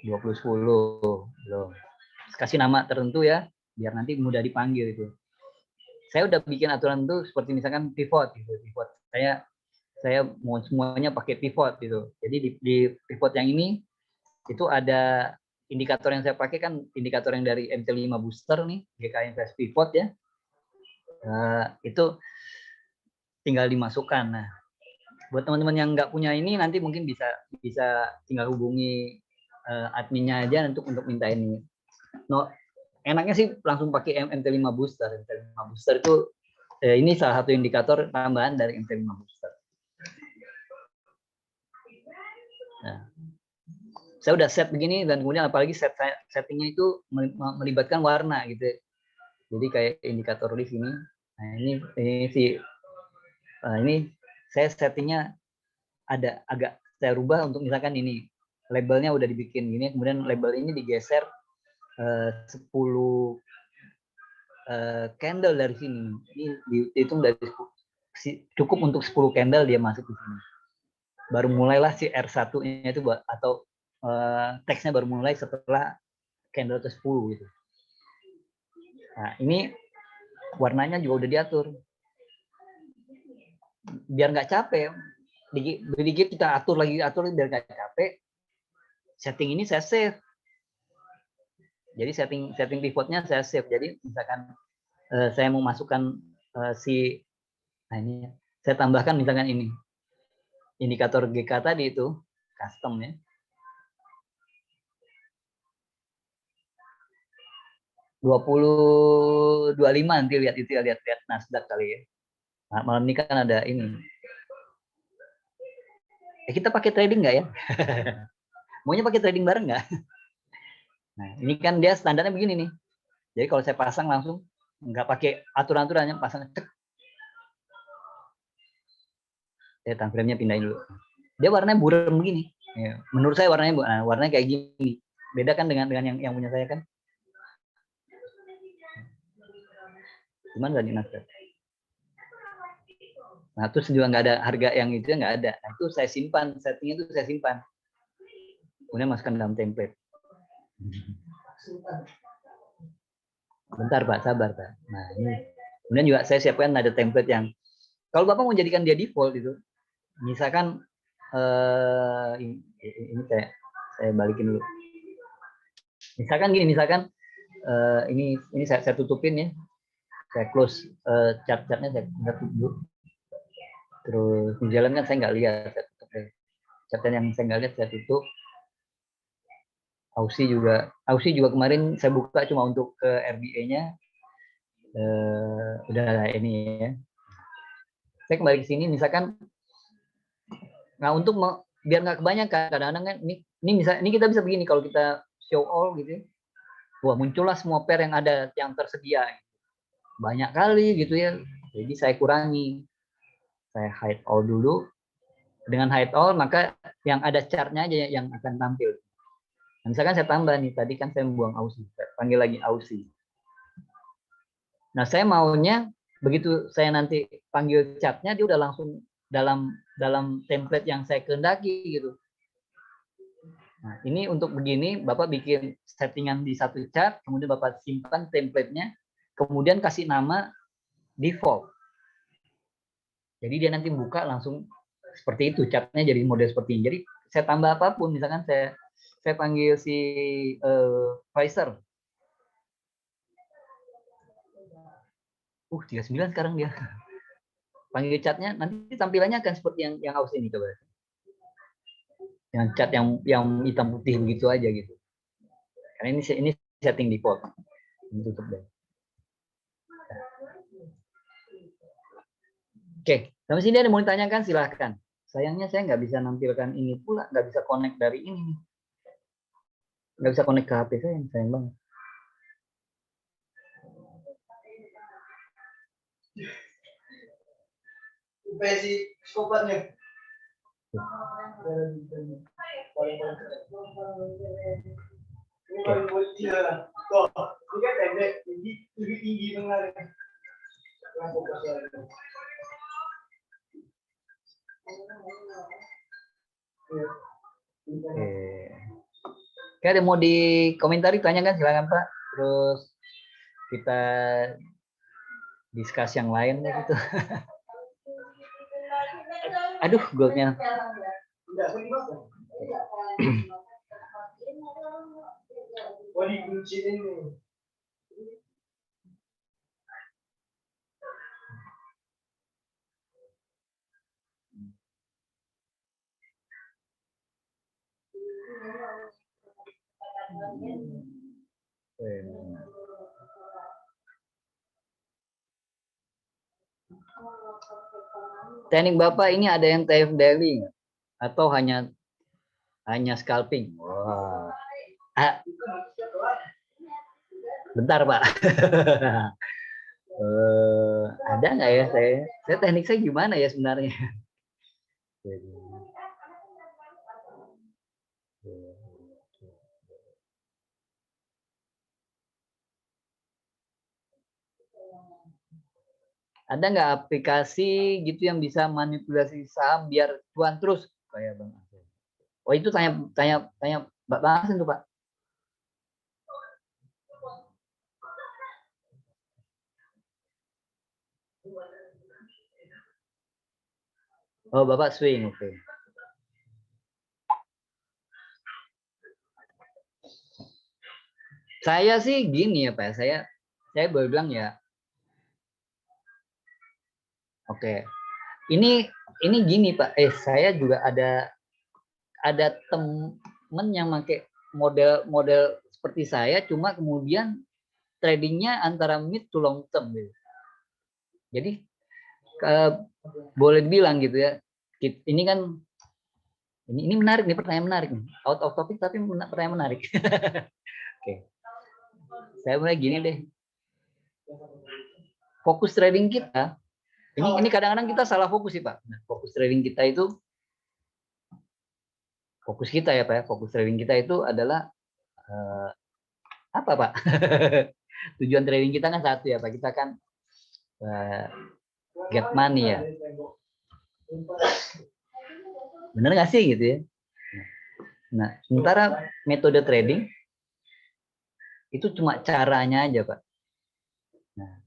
2010 belum. Kasih nama tertentu ya, biar nanti mudah dipanggil itu. Saya udah bikin aturan itu seperti misalkan pivot gitu. Pivot. Saya mau semuanya pakai pivot gitu. Jadi di pivot yang ini itu ada indikator yang saya pakai kan indikator yang dari MT5 booster nih, GKI Invest Pivot ya. Itu tinggal dimasukkan. Nah, buat teman-teman yang nggak punya ini nanti mungkin bisa tinggal hubungi adminnya aja untuk minta ini. No, enaknya sih langsung pakai MT5 booster. MT5 booster itu ini salah satu indikator tambahan dari MT5 booster. Nah, saya udah set begini dan kemudian apalagi settingnya itu melibatkan warna gitu. Jadi kayak indikator di sini. Nah, ini saya settingnya ada agak saya rubah untuk misalkan ini labelnya udah dibikin gini, kemudian label ini digeser 10 candle dari sini. Ini dihitung dari cukup untuk 10 candle dia masuk di sini. Baru mulailah si R1-nya itu atau teksnya baru mulai setelah candle ke 10 gitu. Nah, ini warnanya juga udah diatur. Biar nggak capek, dikit kita atur lagi biar nggak capek. Setting ini saya save. Jadi setting pivotnya saya save. Jadi misalkan saya mau masukkan nah ini saya tambahkan misalkan ini indikator GK tadi itu custom ya. 2025 nanti lihat Nasdaq kali ya. Nah, malam ini kan ada ini. Kita pakai trading nggak ya? Maunya pakai trading bareng nggak? Nah, ini kan dia standarnya begini nih. Jadi kalau saya pasang langsung nggak pakai aturan-aturannya, pasang cek. Time frame-nya pindahin dulu. Dia warnanya buram begini. Ya, menurut saya warnanya kayak gini. Beda kan dengan yang punya saya kan. cuman nggak dinaskan. Nah, terus juga nggak ada harga yang itu nggak ada. Nah, itu saya simpan, settingnya itu saya simpan. Kemudian masukkan dalam template. Bentar Pak, sabar Pak. Nah ini. Kemudian juga saya siapkan ada template yang, kalau Bapak mau jadikan dia default itu, misalkan ini saya balikin dulu. Misalkan gini, misalkan ini saya tutupin ya, saya close chart-chartnya saya tutup dulu. Terus jalan kan saya nggak lihat, saya tutup deh. Chart yang saya nggak lihat saya tutup. Aussie juga kemarin saya buka cuma untuk ke RBA-nya. Udah ini ya. Saya kembali ke sini, misalkan, nah untuk biar nggak kebanyakan, kadang-kadang kan ini kita bisa begini kalau kita show all gitu ya. Wah, muncullah semua pair yang ada yang tersedia. Banyak kali gitu ya. Jadi saya kurangi. Saya hide all dulu. Dengan hide all, maka yang ada chart-nya aja yang akan tampil. Nah, misalkan saya tambah nih, tadi kan saya membuang Aussie. Saya panggil lagi Aussie. Nah, saya maunya begitu saya nanti panggil chart-nya, dia udah langsung dalam template yang saya kehendaki gitu. Nah, ini untuk begini, Bapak bikin settingan di satu chart, kemudian Bapak simpan template-nya, kemudian kasih nama default. Jadi dia nanti buka langsung seperti itu, chart-nya jadi model seperti ini. Jadi saya tambah apapun, misalkan saya panggil si Pfizer. 39 sekarang dia. Panggil chatnya, nanti tampilannya akan seperti yang Aus ini coba. Yang chat yang hitam putih begitu aja gitu. Karena ini setting default. Ini tutup deh. Oke, sampai sini ada mau ditanyakan silahkan. Sayangnya saya nggak bisa nampilkan ini pula, nggak bisa connect dari ini. Nggak bisa connect ke HP saya, sayang banget. Versi skopatnya. Ini paling bocil lah. Tuh, ini kan pendek, tinggi dengar. Oke, ada mau dikomentari, tanyakan silakan Pak. Terus kita diskus yang lain ya gitu. Aduh, goldnya. Teknik Bapak ini ada yang TF daily atau hanya scalping? Wah. Bentar Pak. Ada nggak ya saya teknik saya gimana ya sebenarnya? Ada nggak aplikasi gitu yang bisa manipulasi saham biar cuan terus kayak Bang Asen? Oh itu tanya Mbak Asen tuh Pak. Oh Bapak swing, oke. Saya sih gini ya Pak, saya boleh bilang ya. Oke. Ini gini Pak, saya juga ada temen yang pakai model seperti saya, cuma kemudian tradingnya antara mid to long term gitu. Jadi boleh dibilang gitu ya, ini kan ini menarik nih, pertanyaan menarik nih, out of topic tapi pertanyaan menarik. Oke. Saya mulai gini deh, fokus trading kita ini kadang-kadang kita salah fokus sih Pak. Nah, fokus trading kita itu fokus trading kita itu adalah apa Pak? Tujuan trading kita kan satu ya Pak, kita kan get money ya. Bener nggak sih gitu ya? Nah, sementara metode trading itu cuma caranya aja, Pak. Nah,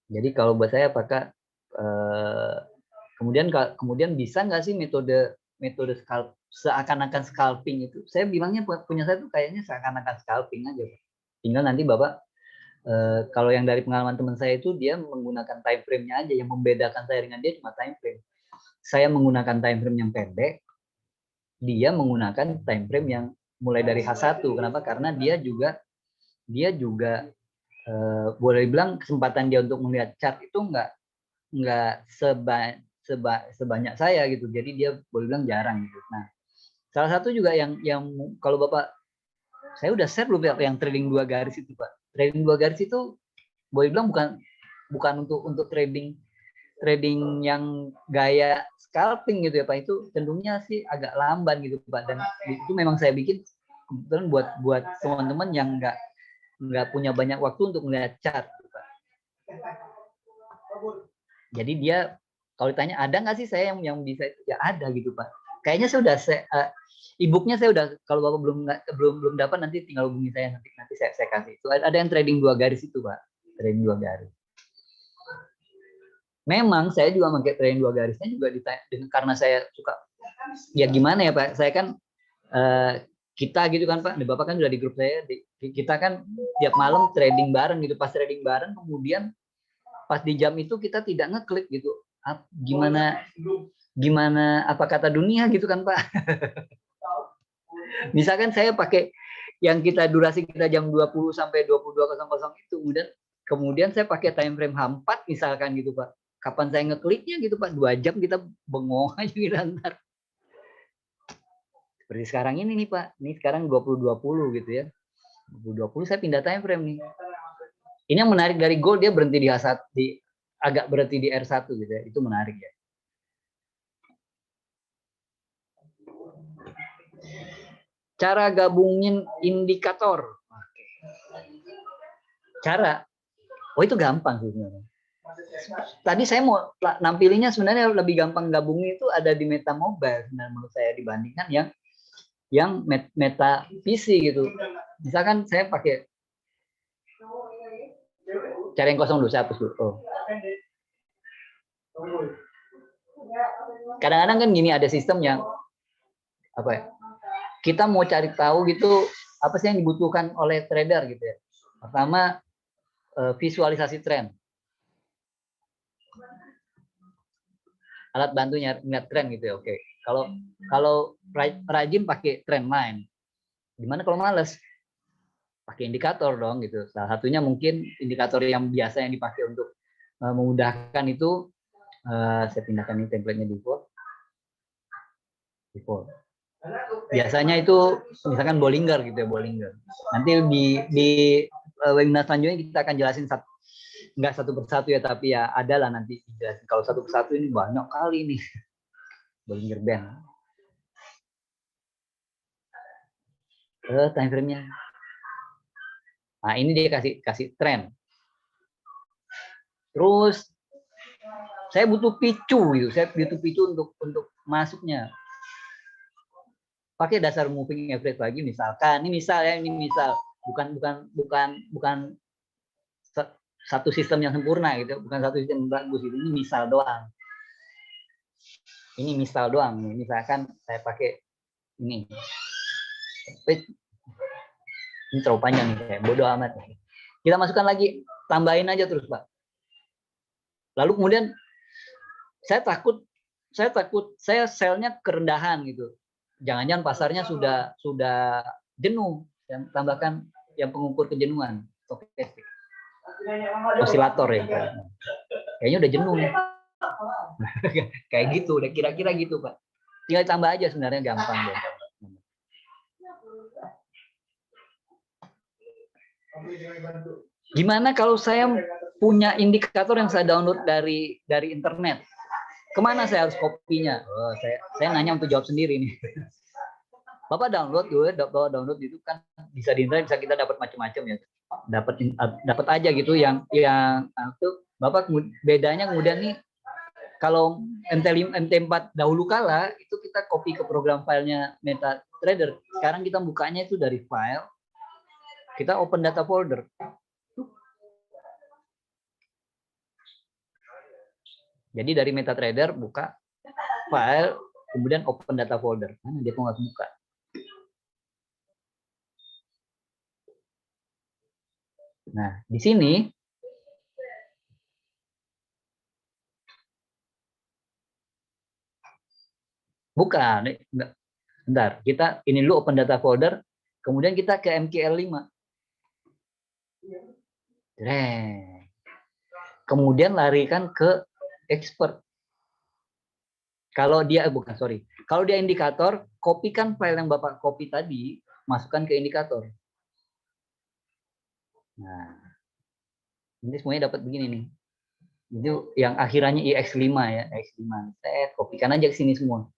jadi kalau buat saya apakah kemudian bisa nggak sih metode seakan-akan scalping itu? Saya bilangnya punya saya tuh kayaknya seakan-akan scalping aja, Pak. Tinggal nanti Bapak kalau yang dari pengalaman teman saya itu dia menggunakan time frame-nya aja, yang membedakan saya dengan dia cuma time frame. Saya menggunakan time frame yang pendek, dia menggunakan time frame yang mulai dari H1. Kenapa? Karena dia juga boleh bilang kesempatan dia untuk melihat chart itu nggak sebanyak saya gitu. Jadi dia boleh bilang jarang gitu. Nah, salah satu juga yang kalau Bapak, saya udah share belum yang trading 2 garis itu, Pak. Trading 2 garis itu boleh bilang bukan untuk trading yang gaya scalping gitu ya Pak. Itu cenderungnya sih agak lamban gitu Pak. Dan itu memang saya bikin kebetulan buat teman-teman yang nggak punya banyak waktu untuk melihat chart Pak. Jadi dia kalau ditanya ada nggak sih saya yang bisa, ya ada gitu Pak. Kayaknya saya udah e-booknya saya udah, kalau Bapak belum dapat nanti tinggal hubungi saya, nanti saya kasih. Itu ada yang trading 2 garis itu Pak. Trading 2 garis. Memang saya juga pakai trading 2 garisnya juga karena saya suka, ya gimana ya Pak, saya kan kita gitu kan Pak, Bapak kan udah di grup saya, kita kan tiap malam trading bareng gitu. Pas trading bareng kemudian pas di jam itu kita tidak ngeklik gitu, gimana apa kata dunia gitu kan Pak. Misalkan saya pakai yang durasi kita jam 20 sampai 22.00 itu, kemudian saya pakai time frame H4 misalkan gitu Pak. Kapan saya ngekliknya gitu Pak, 2 jam kita bengong aja gitu ntar. Seperti sekarang ini nih Pak, ini sekarang 20.20 gitu ya. 20.20 saya pindah time frame nih. Ini yang menarik dari gold, dia berhenti di H1, agak berhenti di R1 gitu ya. Itu menarik ya. Cara gabungin indikator. Itu gampang sih sebenarnya. Tadi saya mau nampilinnya sebenarnya lebih gampang gabungin itu ada di Meta Mobile sebenarnya menurut saya, dibandingkan yang Meta PC gitu. Misalkan saya pakai cara yang kosong dulu, saya hapus dulu. Kadang-kadang kan gini, ada sistem yang apa ya? Kita mau cari tahu gitu apa sih yang dibutuhkan oleh trader gitu ya. Pertama, visualisasi tren. Alat bantunya ngeliat tren gitu ya. Oke. Kalau rajin pakai trend line. Gimana kalau males? Pakai indikator dong gitu. Salah satunya mungkin indikator yang biasa yang dipakai untuk memudahkan itu, saya pindahkan ini template-nya default. Biasanya itu misalkan Bollinger gitu ya, Bollinger. Nanti di webinar selanjutnya kita akan jelasin nggak satu persatu ya, tapi ya ada lah nanti dijelasin. Kalau satu persatu ini banyak kali nih. Bollinger Band. Time frame-nya. Nah, ini dia kasih tren. Terus saya butuh picu gitu. Saya butuh picu untuk masuknya. Pakai dasar moving average lagi misalkan. Ini misal bukan satu sistem yang sempurna gitu, bukan satu sistem yang bagus gitu. Ini misal doang. Misalkan saya pakai ini. Ini terlalu panjang nih, kayak bodoh amat. Kita masukkan lagi, tambahin aja terus Pak. Lalu kemudian saya takut saya sell-nya kerendahan gitu. Jangan-jangan pasarnya sudah jenuh, dan tambahkan yang pengukur kejenuhan, osilator ya. Kayaknya udah jenuh nih. Kayak gitu, udah kira-kira gitu Pak. Tinggal tambah aja sebenarnya, gampang deh. Gimana kalau saya punya indikator yang saya download dari internet? Kemana saya harus kopinya? Saya nanya untuk jawab sendiri nih. Bapak download dulu, Bapak download itu kan bisa di internet, bisa kita dapat macam-macam ya. Dapat aja gitu yang itu Bapak bedanya kemudian nih, kalau MT4 dahulu kala itu kita copy ke program filenya MetaTrader. Sekarang kita bukanya itu dari file, kita open data folder. Jadi dari MetaTrader buka file, kemudian open data folder. Mana dia kok nggak buka? Nah, di sini bukan. Bentar, kita ini dulu open data folder, kemudian kita ke MQL5. Kemudian larikan ke expert. Kalau dia bukan, sorry. Kalau dia indikator, kopikan file yang Bapak copy tadi, masukkan ke indikator. Nah, ini semuanya dapat begini nih. Itu yang akhirannya IX5 ya, IX5. Saya kopikan aja ke sini semua.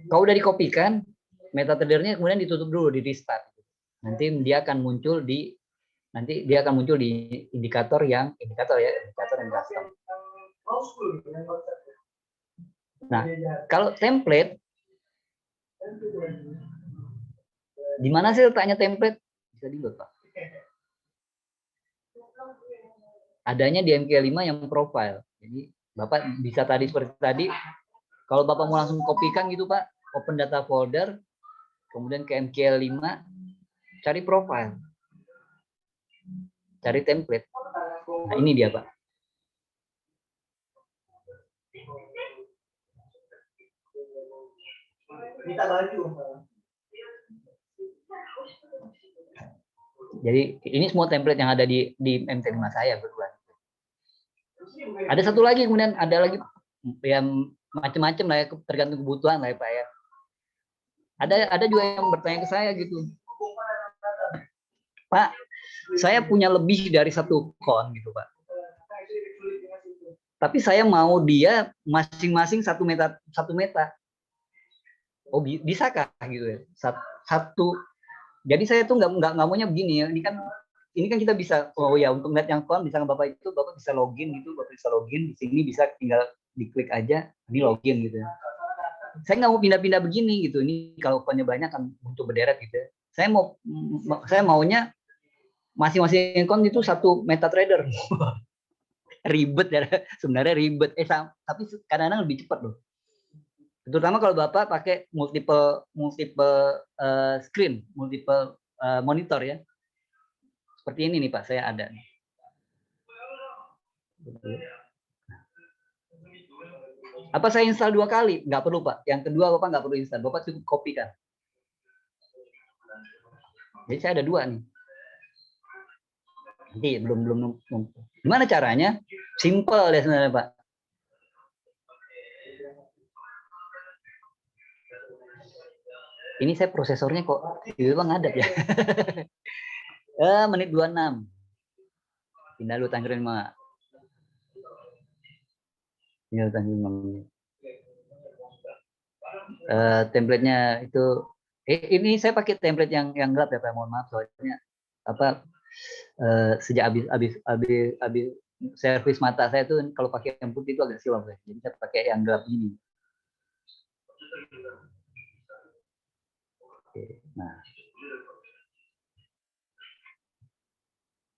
Kalau udah dikopikan, MetaTrader-nya kemudian ditutup dulu, di restart. Nanti dia akan muncul di indikator yang custom. Nah, kalau template, di mana sih letaknya template? Bisa dilihat, Pak. Adanya di MQ5 yang profile. Jadi Bapak bisa tadi seperti tadi, kalau Bapak mau langsung kopikan gitu Pak, open data folder, kemudian ke MQ5, cari profile, cari template. Nah ini dia Pak. Jadi ini semua template yang ada di MT5 saya berdua. Ada satu lagi, kemudian ada lagi yang macam-macam lah ya, tergantung kebutuhan lah ya Pak ya. Ada juga yang bertanya ke saya gitu, Pak, saya punya lebih dari satu kon gitu Pak. Tapi saya mau dia masing-masing satu meta. Oh bisakah gitu ya? Satu. Jadi saya tuh nggak maunya begini ya. Ini kan kita bisa, oh ya untuk net yang kon, misalnya Bapak itu Bapak bisa login gitu, Bapak bisa login di sini, bisa tinggal diklik aja, ini login gitu ya. Saya nggak mau pindah-pindah begini gitu. Ini kalau konnya banyak kan untuk berderet gitu ya. Saya maunya masing-masing kon itu satu MetaTrader. Ribet ya, sebenarnya ribet. Tapi kadang-kadang lebih cepat loh. Terutama kalau Bapak pakai multiple screen, multiple monitor ya. Seperti ini nih Pak, saya ada. Apa saya install 2 kali? Nggak perlu Pak. Yang kedua Bapak nggak perlu install. Bapak cukup copy kan. Jadi saya ada 2 nih. Nanti belum. Gimana caranya? Simple ya sebenarnya Pak. Ini saya prosesornya kok tiba-tiba ngadap ya. Menit 26. Pindah dulu tanggal 5. Pindah tanggal 5 menit. Template-nya itu ini saya pakai template yang gelap ya Pak, mohon maaf soalnya sejak habis servis mata saya tuh kalau pakai yang putih itu agak silau ya. Jadi saya pakai yang gelap ini. Oke, nah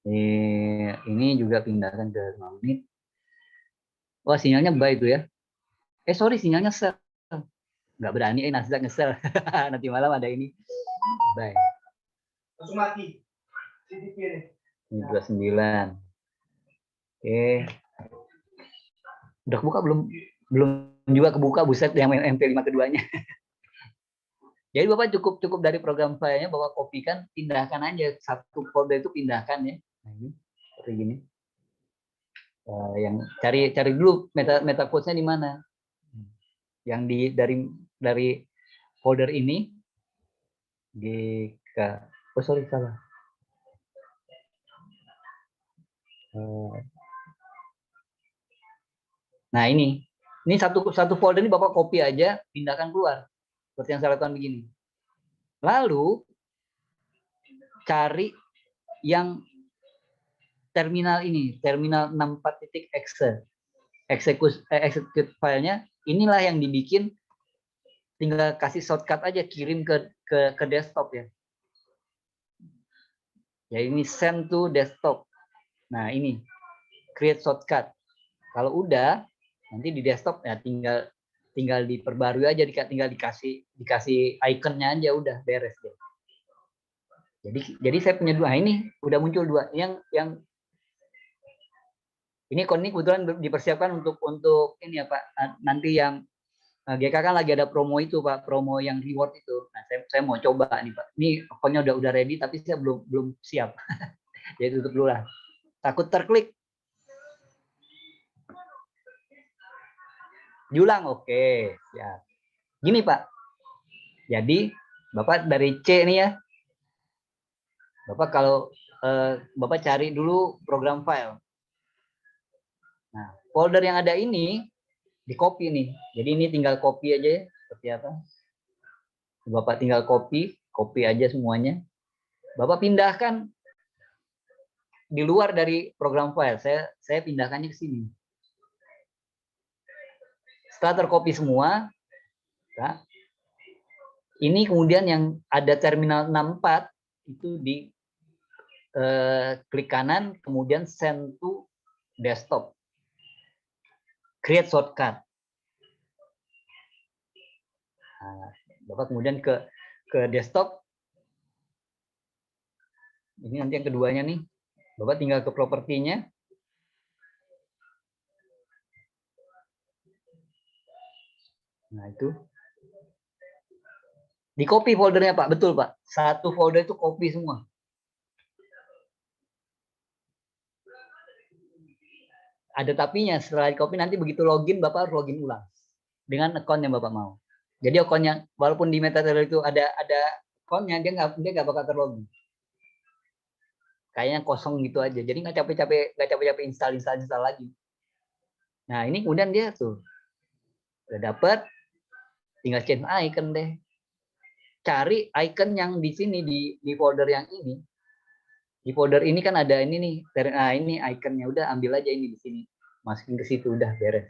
ini juga pindahkan ke 5 menit. Wah sinyalnya baik tuh ya. Sorry sinyalnya sel. Nggak berani Nasdaq ngesel. Nanti malam ada ini. Baik. Langsung mati. Ini 29. Oke. Udah kebuka belum? Belum juga kebuka, buset yang MP5 keduanya. Jadi Bapak cukup dari program filenya Bapak kopikan, pindahkan aja satu folder itu pindahkan ya. Nah ini seperti gini. Yang cari dulu meta quotes-nya di mana? Yang dari folder ini salah. Nah ini satu folder ini Bapak copy aja, pindahkan keluar. Seperti yang saya lakukan begini. Lalu cari yang terminal ini, terminal 64.exe, execute filenya, inilah yang dibikin, tinggal kasih shortcut aja, kirim ke desktop ya. Ya ini send to desktop. Nah ini create shortcut. Kalau udah, nanti di desktop ya tinggal diperbarui aja, tinggal dikasih ikonnya aja, udah beres deh. Jadi saya punya dua. Ini udah muncul dua. Yang ini kebetulan dipersiapkan untuk ini ya Pak. Nanti yang GK kan lagi ada promo itu Pak, promo yang reward itu. Nah saya mau coba nih Pak. Ini akunnya udah ready tapi saya belum siap. Jadi tutup dulu lah. Takut terklik. Diulang, oke, siap. Gini Pak. Jadi Bapak dari C nih ya. Bapak kalau Bapak cari dulu program file. Nah, folder yang ada ini di copy nih. Jadi ini tinggal copy aja ya, seperti apa. Bapak tinggal copy aja semuanya. Bapak pindahkan di luar dari program file. Saya pindahkannya ke sini. Setelah tercopy semua, nah, ini kemudian yang ada terminal 64 itu di klik kanan, kemudian send to desktop. Create shortcut. Nah, Bapak kemudian ke desktop. Ini nanti yang keduanya nih. Bapak tinggal ke propertinya. Nah, itu. Di copy foldernya, Pak. Betul, Pak. Satu folder itu copy semua. Ada tapinya, setelah di copy nanti begitu login, Bapak harus login ulang. Dengan account yang Bapak mau. Jadi akunnya, walaupun di MetaTrader itu ada akunnya, dia nggak bakal terlogin. Kayaknya kosong gitu aja. Jadi nggak capek-capek install lagi. Nah ini kemudian dia tuh udah dapet, tinggal change icon deh. Cari icon yang di sini di folder yang ini. Di folder ini kan ada ini nih. Nah ini iconnya, udah ambil aja ini di sini. Masukin ke situ, udah beres.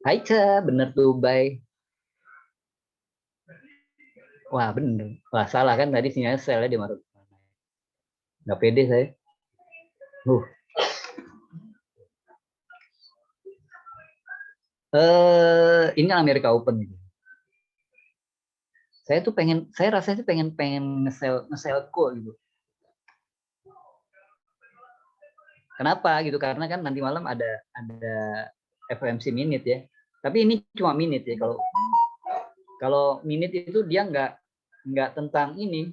Aicha, bener tuh, bye. Wah bener. Wah salah kan tadi sinyalnya selnya di Marut. Nggak pede saya. Ini kan Amerika Open gitu. Saya rasanya pengen nge-sell call gitu. Kenapa gitu? Karena kan nanti malam ada FOMC minute ya. Tapi ini cuma minute ya. Kalau minute itu dia nggak tentang ini,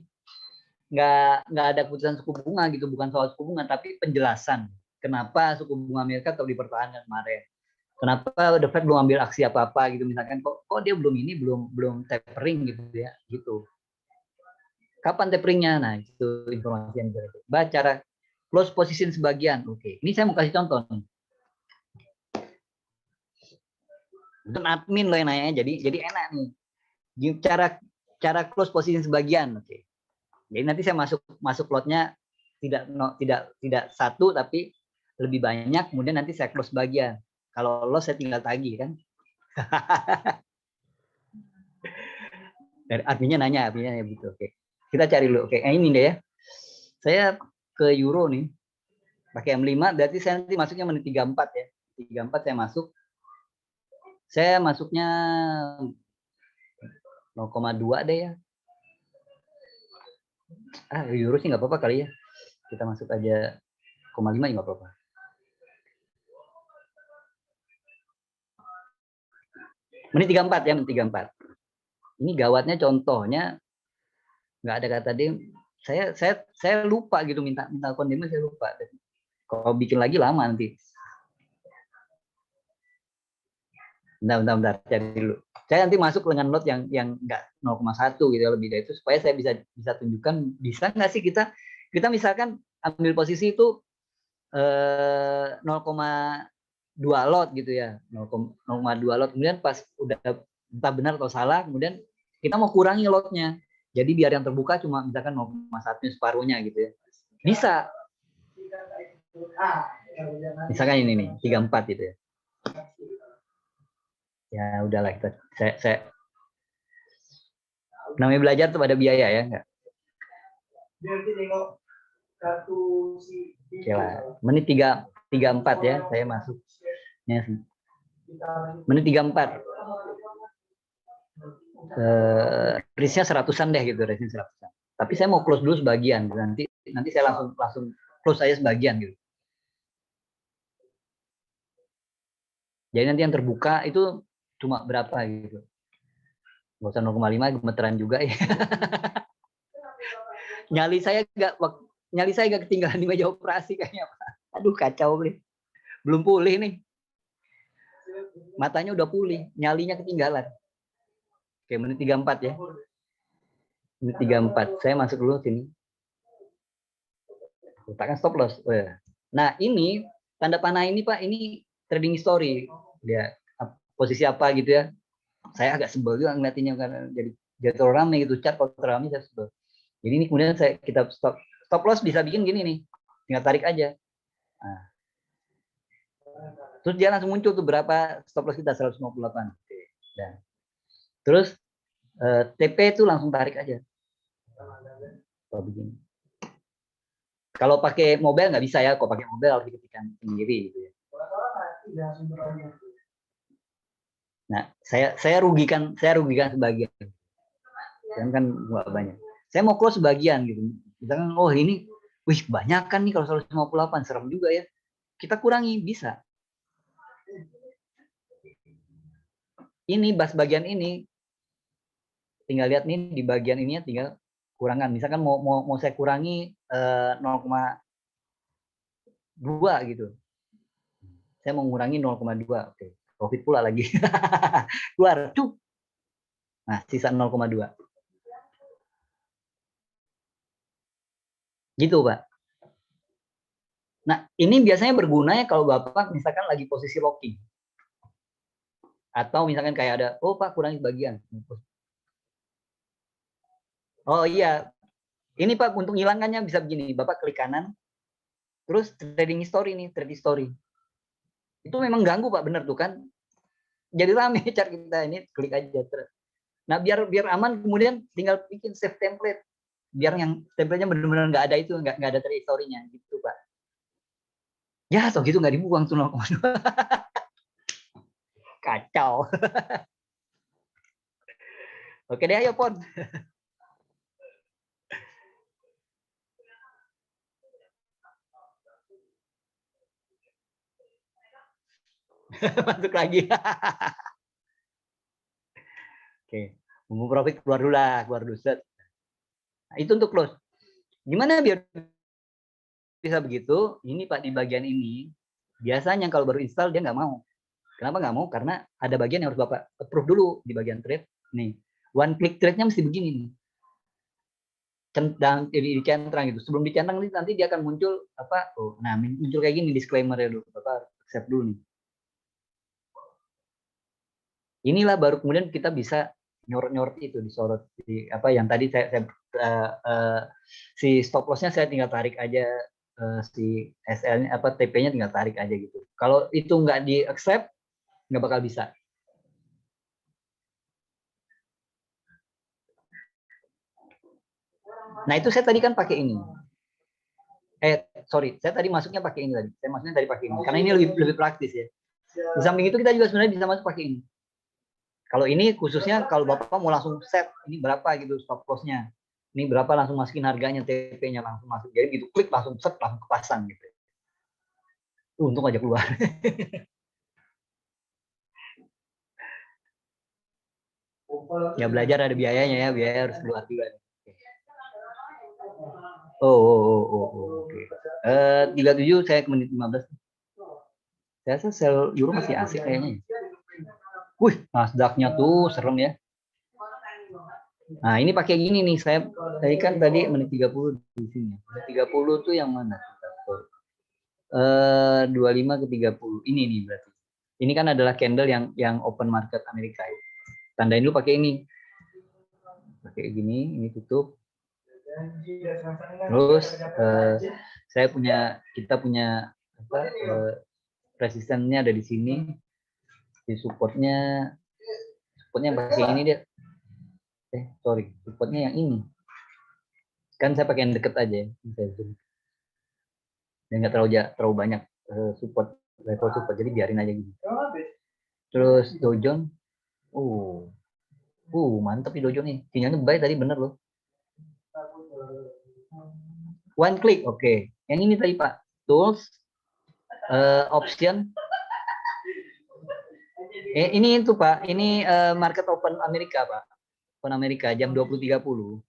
nggak ada keputusan suku bunga gitu, bukan soal suku bunga, tapi penjelasan kenapa suku bunga Amerika tetap dipertahankan kemarin. Kenapa The Fed belum ambil aksi apa-apa gitu, misalkan kok dia belum tapering gitu ya, gitu. Kapan taperingnya? Nah, itu informasi yang kita baca. Cara close position sebagian. Oke, ini saya mau kasih contoh nih. Untuk admin loh yang nanya, jadi enak nih. Cara close position sebagian. Oke. Jadi nanti saya masuk lotnya tidak satu tapi lebih banyak, kemudian nanti saya close bagian. Kalau loss saya tinggal tagih kan. Artinya ya gitu. Oke. Kita cari dulu. Oke, ini deh ya. Saya ke euro nih. Pakai M5 berarti saya nanti masuknya menit 34 ya. 34 saya masuk. Saya masuknya 0,2 deh ya. Euro sih nggak apa-apa kali ya. Kita masuk aja 0,5 nggak apa-apa. Menit 34 ya, menit 34. Ini gawatnya contohnya nggak ada kata dia. Saya lupa gitu minta akun demo, saya lupa. Kalau bikin lagi lama nanti. Bentar, cari dulu. Saya nanti masuk dengan lot yang nggak 0,1 gitu ya, lebih dari itu supaya saya bisa tunjukkan bisa nggak sih kita misalkan ambil posisi itu 0,2 lot gitu ya, 0,2 lot, kemudian pas udah entah benar atau salah, kemudian kita mau kurangi lotnya. Jadi biar yang terbuka cuma misalkan 0,1 separuhnya gitu ya. Bisa. Misalkan ini nih 34 gitu ya. Ya udahlah kita saya namanya belajar tuh ada biaya ya enggak? Oke lah. Menit 34 ya saya masuk. Ya, menit 34. Risknya 100-an deh gitu, risknya 100-an. Tapi saya mau close dulu sebagian, nanti saya langsung close aja sebagian gitu. Jadi nanti yang terbuka itu cuma berapa gitu. Nggak usah 0,5 gemeteran juga ya. nyali saya nggak ketinggalan di meja operasi kayaknya Pak. Aduh kacau nih. Belum pulih nih. Matanya udah pulih, nyalinya ketinggalan. Oke, menit 34 ya. Menit 34. Saya masuk dulu sini. Letakkan stop loss. Nah, ini tanda panah ini Pak, ini trading history. Dia posisi apa gitu ya. Saya agak sebel juga ngeliatinnya karena jadi terlalu rame gitu. Chart kalau terlalu rame saya sebel. Jadi ini kemudian kita stop loss bisa bikin gini nih. Tinggal tarik aja. Nah. Terus dia langsung muncul tuh berapa stop loss kita 158. Oke. Dan terus TP itu langsung tarik aja. Kalau begini. Kalau pakai mobile nggak bisa ya. Kalau pakai mobile harus diketikkan sendiri gitu ya. Nah, saya rugikan sebagian. Kan nggak banyak. Saya mau close sebagian gitu. Misalkan oh ini wih kebanyakan nih kalau 158 serem juga ya. Kita kurangi bisa. Ini bagian ini tinggal lihat nih di bagian ininya tinggal kurangan. Misalkan mau saya kurangi 0,2 gitu. Saya mau mengurangi 0,2. Oke. Profit pula lagi. Keluar. Cuk. Nah, sisa 0,2. Gitu, Pak. Nah, ini biasanya berguna ya kalau Bapak misalkan lagi posisi locking. Atau misalkan kayak ada, oh Pak kurangi bagian. Oh iya, ini Pak untuk hilangkannya bisa begini, Bapak klik kanan, terus trading history nih, trade history. Itu memang ganggu Pak, bener tuh kan. Jadi rame chart kita ini, klik aja. Nah biar aman kemudian tinggal bikin save template. Biar yang template-nya benar-benar nggak ada itu, nggak ada trade history-nya gitu Pak. Ya, so gitu nggak dibuang tuh 0,2. Kacau. Oke deh, ayo Pon. Masuk lagi. Oke, tunggu profit keluar dulu lah, keluar dulu set. Nah, itu untuk close. Gimana biar bisa begitu? Ini Pak di bagian ini, biasanya kalau baru install dia nggak mau. Kenapa nggak mau? Karena ada bagian yang harus Bapak approve dulu di bagian trade. Nih, one click trade-nya mesti begini nih. Dan dicentang gitu. Sebelum dicentang nanti dia akan muncul apa? Oh, nah muncul kayak gini disclaimer ya dulu. Bapak accept dulu nih. Inilah baru kemudian kita bisa nyorot itu disorot di apa yang tadi si stop loss-nya saya tinggal tarik aja, si SL-nya apa TP-nya tinggal tarik aja gitu. Kalau itu nggak di accept nggak bakal bisa. Nah itu saya tadi kan pakai ini. Sorry, saya tadi masuknya pakai ini tadi. Saya masuknya tadi pakai ini karena ini lebih praktis ya. Di samping itu kita juga sebenarnya bisa masuk pakai ini. Kalau ini khususnya kalau Bapak mau langsung set ini berapa gitu stop loss-nya. Ini berapa langsung masukin harganya, TP-nya langsung masuk. Jadi gitu klik langsung set langsung kepasang gitu. Untung aja keluar. Ya belajar ada biayanya ya, biaya harus keluar juga. Oke. 37 saya ke menit 15. Saya rasa sel euro masih asik kayaknya. Wih, Nasdaq-nya tuh serem ya. Nah, ini pakai gini nih. Saya kan tadi menit 30 di sini. Menit 30 tuh yang mana? 25 ke 30. Ini nih berarti. Ini kan adalah candle yang open market Amerika ya. Tandain dulu pakai ini. pakai gini, ini tutup. Terus kita punya resistennya ada di sini, di supportnya pakai ini dia. Supportnya yang ini. Kan saya pakai yang deket aja ya. Dan nggak terlalu banyak support, level support, jadi biarin aja gitu. Terus dojon, mantap nih dojon nih. Sinyalnya baik tadi, bener loh. One click, oke. Yang ini tadi Pak, tools, option. Ini itu Pak, ini market open Amerika Pak. Open Amerika jam 20.30.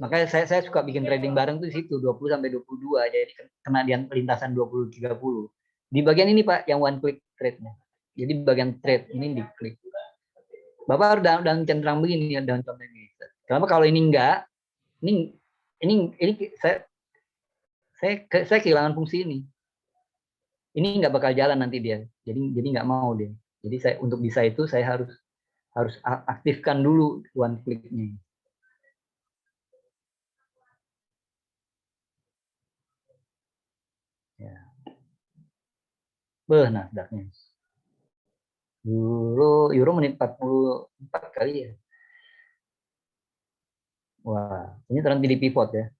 Makanya saya suka bikin trading bareng tuh di situ 20 sampai 22, jadi kena di lintasan 20-30. Di bagian ini Pak yang one click trade-nya. Jadi bagian trade ini diklik. Bapak harus dalam centang begini ya, dalam contoh ini. Kenapa kalau ini enggak? Ini saya kehilangan fungsi ini. Ini nggak bakal jalan nanti dia. Jadi nggak mau dia. Jadi saya untuk bisa itu saya harus aktifkan dulu one click-nya. Ya. Nasdaq-nya. Euro menit 44 kali ya. Wah, ini terhenti di pivot ya.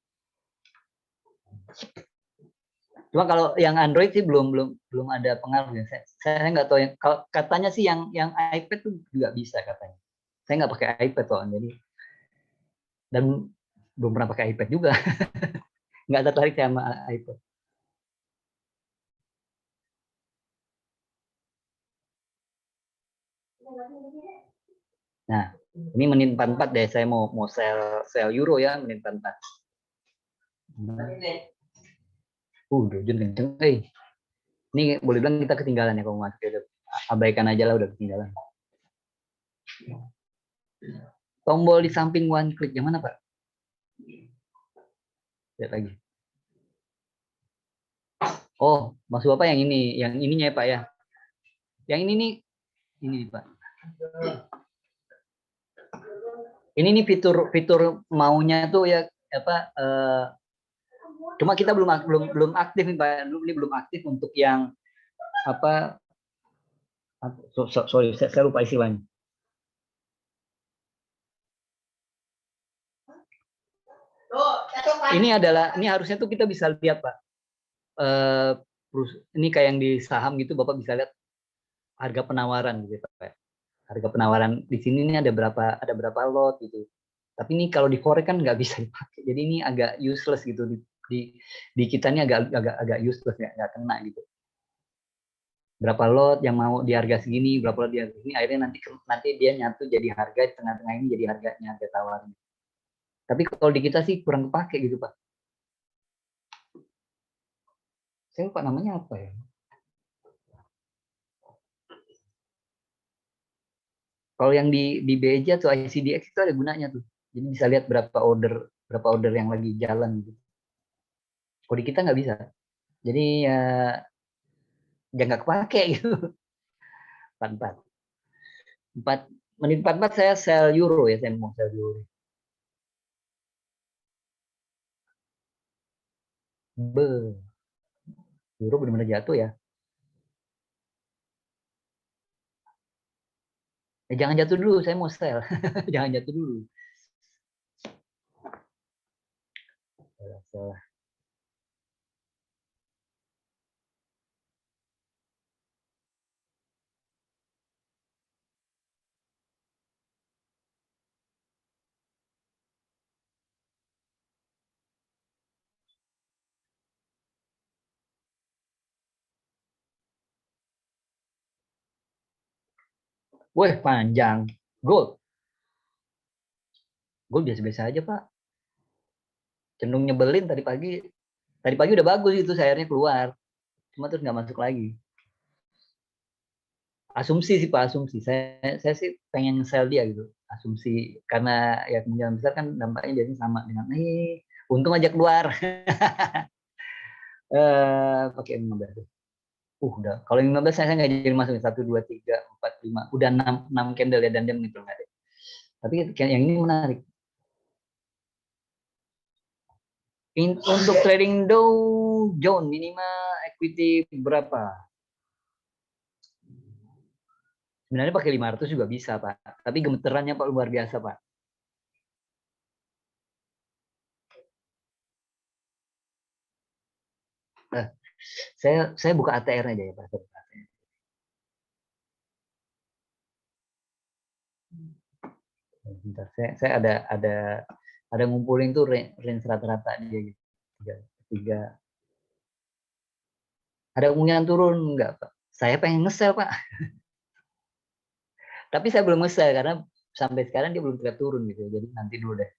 Cuma kalau yang Android sih belum ada pengaruhnya. Saya nggak tahu yang kalau katanya sih yang iPad tuh juga bisa katanya. Saya nggak pakai iPad kok, jadi dan belum pernah pakai iPad juga. Nggak tertarik sama iPad. Nah, ini menit 44 deh. Saya mau sell euro ya, menit 44. Dojon kenceng. Ini boleh bilang kita ketinggalan ya kalau masuk. Abaikan aja lah, udah ketinggalan. Tombol di samping one click yang mana Pak? Lihat lagi. Oh, maksud Bapak yang ini, yang ininya ya Pak ya. Yang ini nih, ini Pak. Ini nih fitur maunya tuh ya apa? Cuma kita belum aktif nih Pak. Ini belum aktif untuk yang apa? Sorry, saya lupa istilahnya. Ini harusnya tuh kita bisa lihat Pak. Ini kayak yang di saham gitu, Bapak bisa lihat harga penawaran gitu Pak. Harga penawaran di sini ini ada berapa lot gitu. Tapi ini kalau di forex kan nggak bisa dipakai. Jadi ini agak useless gitu di kita ini agak useless, nggak kena gitu. Berapa lot yang mau di harga segini, berapa lot di harga segini, akhirnya nanti dia nyatu jadi harga tengah-tengah ini jadi harga tawarnya. Tapi kalau di kita sih kurang kepake gitu Pak. Saya lupa namanya apa ya. Kalau yang di BEJ atau ICDX itu ada gunanya tuh. Jadi bisa lihat berapa order yang lagi jalan gitu. Kalau di kita nggak bisa. Jadi ya nggak kepake gitu. 4 menit 44 saya sell euro ya, saya mau sell euro. Euro benar-benar jatuh ya. Jangan jatuh dulu, saya mau sell. Jangan jatuh dulu. Salah. Wah, panjang. Gold biasa-biasa aja, Pak. Cenderung nyebelin tadi pagi. Tadi pagi udah bagus itu, akhirnya keluar. Cuma terus nggak masuk lagi. Asumsi sih Pak, asumsi. Saya sih pengen sell dia gitu. Asumsi karena ya kemungkinan besar kan dampaknya jadi sama dengan untung aja keluar. Pakai 15. Udah. Kalau 15 saya nggak jadi masuk 1 2 3 4 5. Udah 6 candle ya, dan dia menghitung ada. Tapi yang ini menarik. Untuk trading Dow Jones minimal equity berapa? Sebenarnya pakai 500 juga bisa, Pak. Tapi gemeterannya Pak luar biasa, Pak. Nah, saya buka ATR aja ya, Pak. Bentar, saya ada ngumpulin tuh range rata-rata dia gitu. Tiga. Ada kemungkinan turun enggak, Pak? Saya pengen nge-sell, Pak. Tapi saya belum nge-sell karena sampai sekarang dia belum terlihat turun gitu. Jadi nanti dulu deh.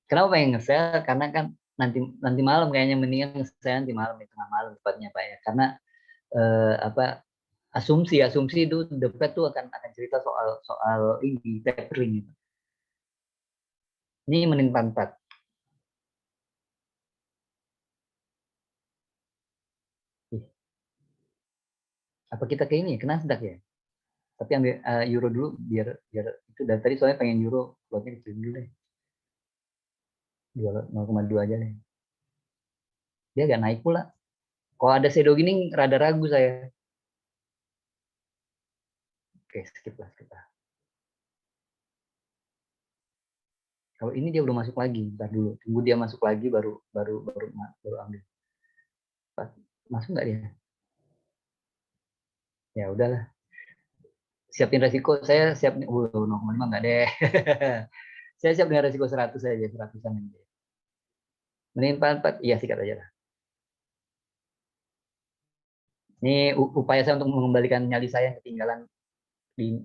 Kenapa pengen nge-sell? Karena kan nanti malam kayaknya mendingan nge-sell nanti malam, tengah malam tepatnya, Pak ya. Karena apa asumsi itu The Fed tuh akan cerita soal soal ini tapering gitu. Ini menit 44. Apa kita ke ini ke Nasdaq ya? Tapi ambil euro dulu biar biar itu dari tadi soalnya pengen euro lotnya kecil dulu deh. 0,2 aja deh. Dia agak naik pula. Kalau ada shadow gini rada ragu saya. Oke, skip lah, skip lah. Kalau ini dia belum masuk lagi, ntar dulu. Tunggu dia masuk lagi baru ambil. Masuk nggak dia? Ya udahlah. Siapin resiko, saya siap nih. 0,5 nggak deh. Saya siap dengan resiko 100 aja, 100-an aja. Mending 44, iya sikat aja lah. Ini upaya saya untuk mengembalikan nyali saya yang ketinggalan di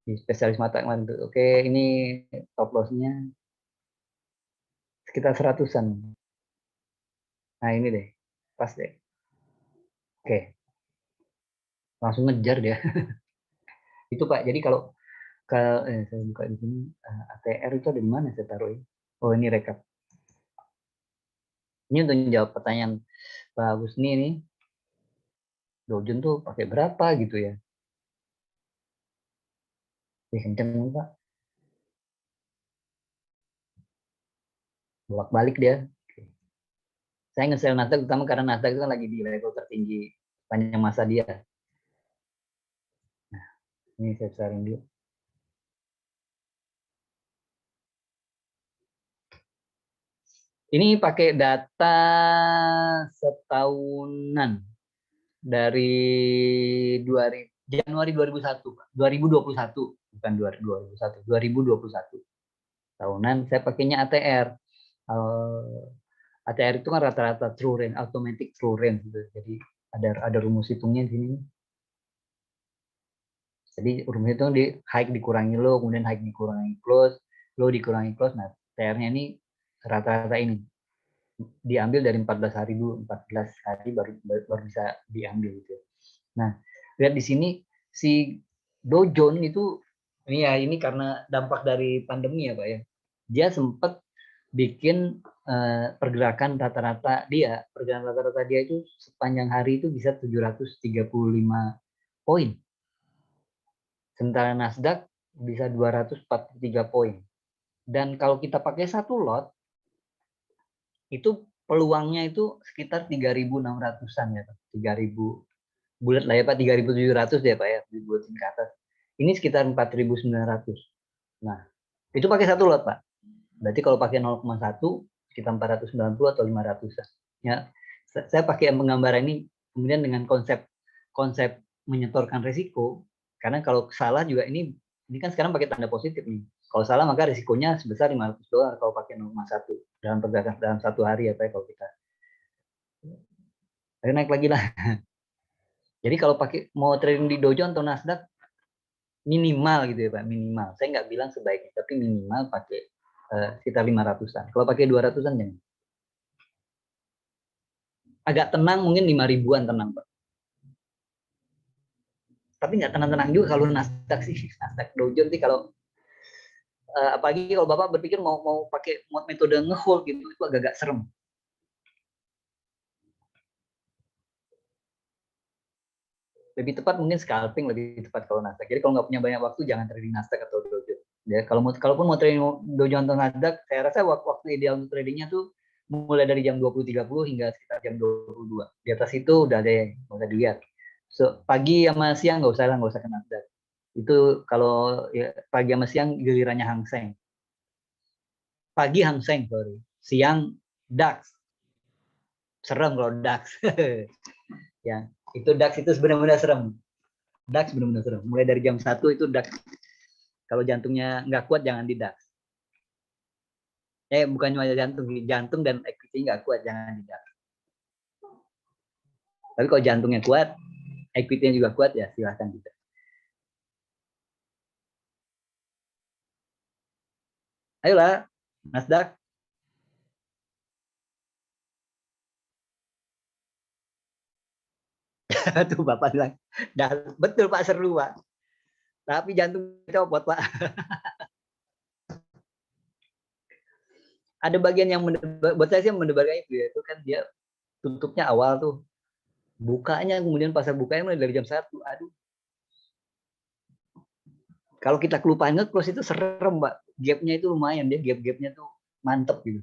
di spesialis mata kemarin tuh. Oke, ini top loss-nya sekitar 100-an. Nah, ini deh. Pas deh. Oke, langsung ngejar dia. Itu Pak. Jadi kalau saya buka di sini ATR itu ada di mana saya taruh ya? Oh, ini rekap. Ini untuk menjawab pertanyaan Pak Husni nih. Dojon tuh pakai berapa gitu ya? Kenceng nih, Pak. Bolak-balik dia. Saya nge-sell Nasdaq terutama karena Nasdaq itu kan lagi di level tertinggi panjang masa dia. Nah, ini saya sharing dulu. Ini pakai data setahunan dari Januari 2001, 2021, bukan 2021, 2021. Tahunan saya pakainya ATR. ATR itu kan rata-rata true range, automatic true range gitu. Jadi ada rumus hitungnya di sini. Jadi rumus hitung di high dikurangi low, kemudian high dikurangi close, low dikurangi close. Nah, TR-nya ini rata-rata ini diambil dari 14 hari dulu, 14 hari baru bisa diambil gitu. Nah, lihat di sini si Dow Jones itu ini karena dampak dari pandemi ya Pak ya. Dia sempat bikin pergerakan rata-rata dia itu sepanjang hari itu bisa 735 poin. Sementara Nasdaq bisa 243 poin. Dan kalau kita pakai satu lot itu peluangnya itu sekitar 3.600-an ya, 3.000 bulat lah ya Pak, 3.700 ya Pak ya, dibuatin ke atas. Ini sekitar 4.900. Nah, itu pakai satu lot Pak. Berarti kalau pakai 0,1 sekitar 490 atau 500. Ya, saya pakai penggambaran ini kemudian dengan konsep menyetorkan risiko, karena kalau salah juga ini kan sekarang pakai tanda positif nih. Kalau salah maka risikonya sebesar $500 kalau pakai 0,1 dalam pergerakan dalam satu hari ya Pak kalau kita. Tapi naik lagi lah. Jadi kalau pakai mau trading di Dow Jones atau Nasdaq minimal gitu ya Pak, minimal. Saya nggak bilang sebaiknya, tapi minimal pakai sekitar 500-an. Kalau pakai 200-an jangan. Agak tenang mungkin 5.000-an tenang Pak. Tapi nggak tenang-tenang juga kalau Nasdaq sih. Nasdaq Dow Jones sih kalau apalagi kalau Bapak berpikir mau pakai metode nge-hold gitu itu agak-agak serem. lebih tepat mungkin scalping lebih tepat kalau Nasdaq. Jadi kalau nggak punya banyak waktu jangan trading Nasdaq atau Dojo. Ya kalaupun mau trading Dojo atau Nasdaq, saya rasa waktu ideal untuk tradingnya tuh mulai dari jam 20.30 hingga sekitar jam 22. Di atas itu udah ada yang nggak usah dilihat. So, pagi sama siang nggak usah lah, nggak usah ke Nasdaq. Itu kalau ya, pagi sama siang gilirannya Hang Seng. Pagi Hang Seng, sorry. Siang DAX. Serem kalau DAX. Ya, itu DAX itu benar-benar serem. DAX benar-benar serem. Mulai dari jam 1 itu DAX. Kalau jantungnya nggak kuat jangan di DAX. Bukan cuma jantung dan equity nggak kuat jangan di DAX. Tapi kalau jantungnya kuat, equity-nya juga kuat ya silahkan gitu. Ayolah, Nasdaq. Tuh Bapak bilang, betul Pak seru Pak. Tapi jantung copot Pak. Ada bagian yang buat saya sih mendebarkan itu ya. Itu kan dia tutupnya awal tuh. Bukanya kemudian pasar bukanya mulai dari jam 1. Aduh. Kalau kita kelupaan nge-close itu serem Pak. Gapnya itu lumayan dia, gap-gapnya tuh mantep gitu.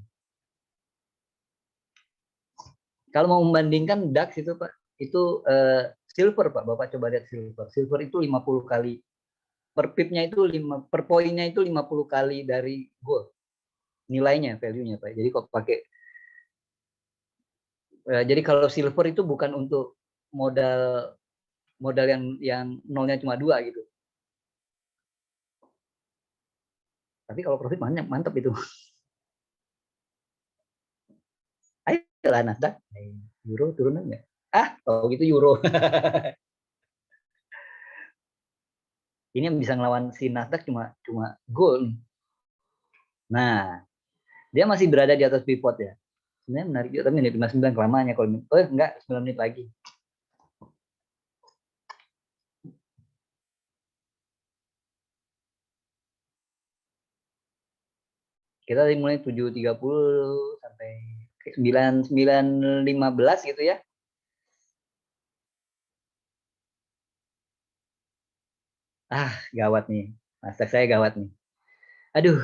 Kalau mau membandingkan DAX itu Pak, itu silver Pak. Bapak coba lihat silver. Silver itu 50 kali per pipnya itu per poinnya itu 50 kali dari gold. Nilainya, value-nya Pak. Jadi kok pakai jadi kalau silver itu bukan untuk modal yang nolnya cuma 2 gitu. Tapi kalau profit mantap itu. Ayolah Nasdaq. Euro turun aja. Kalau gitu euro. Ini yang bisa ngelawan si Nasdaq cuma gold. Nah, dia masih berada di atas pivot ya. Sebenarnya menarik juga, tapi menit 59 kelamaan ya kalau enggak 9 menit lagi. Kita mulai 7.30 sampai 9.15 gitu ya. Gawat nih. Nasdaq saya gawat nih. Aduh.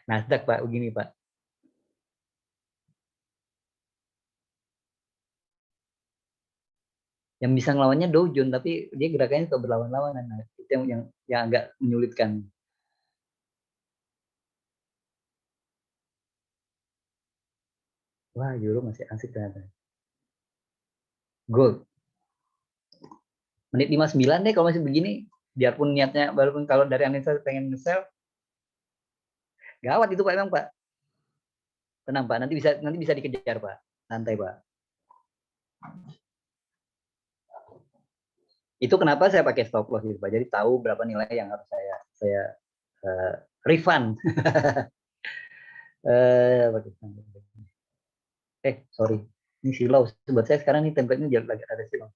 Nasdaq Pak, begini Pak. Yang bisa ngelawannya Dow Jones, tapi dia gerakannya suka berlawan-lawanan. Nah, itu yang agak menyulitkan. Wah, euro masih asik ternyata. Gold. Menit 59 deh kalau masih begini. Biarpun niatnya, walaupun kalau dari analisa pengen nge-sell, gawat itu Pak emang Pak. Tenang Pak, nanti bisa dikejar Pak. Santai Pak. Itu kenapa saya pakai stop loss gitu Pak. Jadi tahu berapa nilai yang harus saya refund. Sorry. Ini silau. Buat saya sekarang ini template-nya lagi ada silau.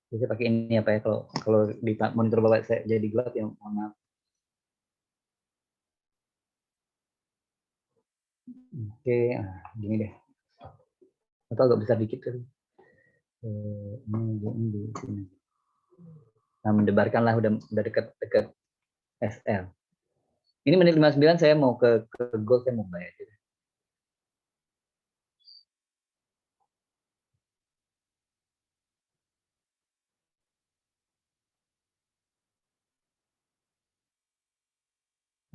Jadi saya pakai ini apa ya, kalau di monitor Bapak saya jadi gelap ya mohon maaf. Oke, gini deh. Atau agak besar dikit kali. Ini di sini. Nah, mendebarkan lah udah dekat SL. Ini menit 59 saya mau ke gold, saya mau bayar.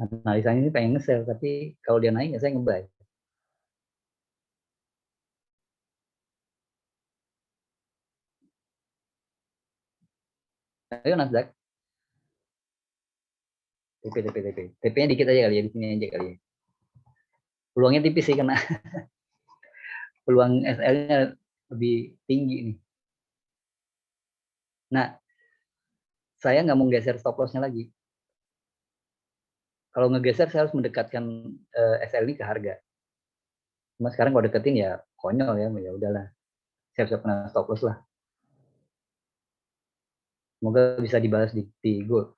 Analisanya ini pengen nge-sell, tapi kalau dia naik ya saya nge-buy. Ayo Nasdaq. TP-nya dikit aja kali ya, di sini aja kali ya. Peluangnya tipis sih, karena peluang SL-nya lebih tinggi nih. Nah, saya nggak mau geser stop loss-nya lagi. Kalau ngegeser saya harus mendekatkan SL ini ke harga. Cuma sekarang kalau deketin ya konyol ya udahlah. Siap-siap kena stop loss lah. Semoga bisa dibalas di gold.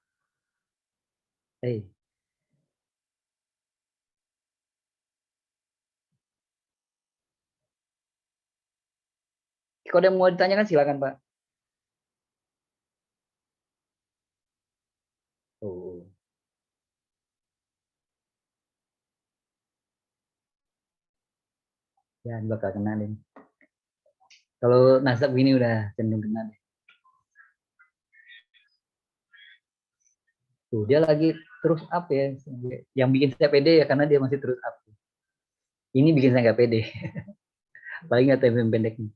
kalau ada yang mau ditanyakan silakan Pak. Oh. Ya, bakal kena deh. Kalau nasab gini udah cenderung kena deh. Tuh, dia lagi terus up ya. Yang bikin saya pede ya karena dia masih terus up. Ini bikin saya nggak pede. Paling nggak time pendeknya.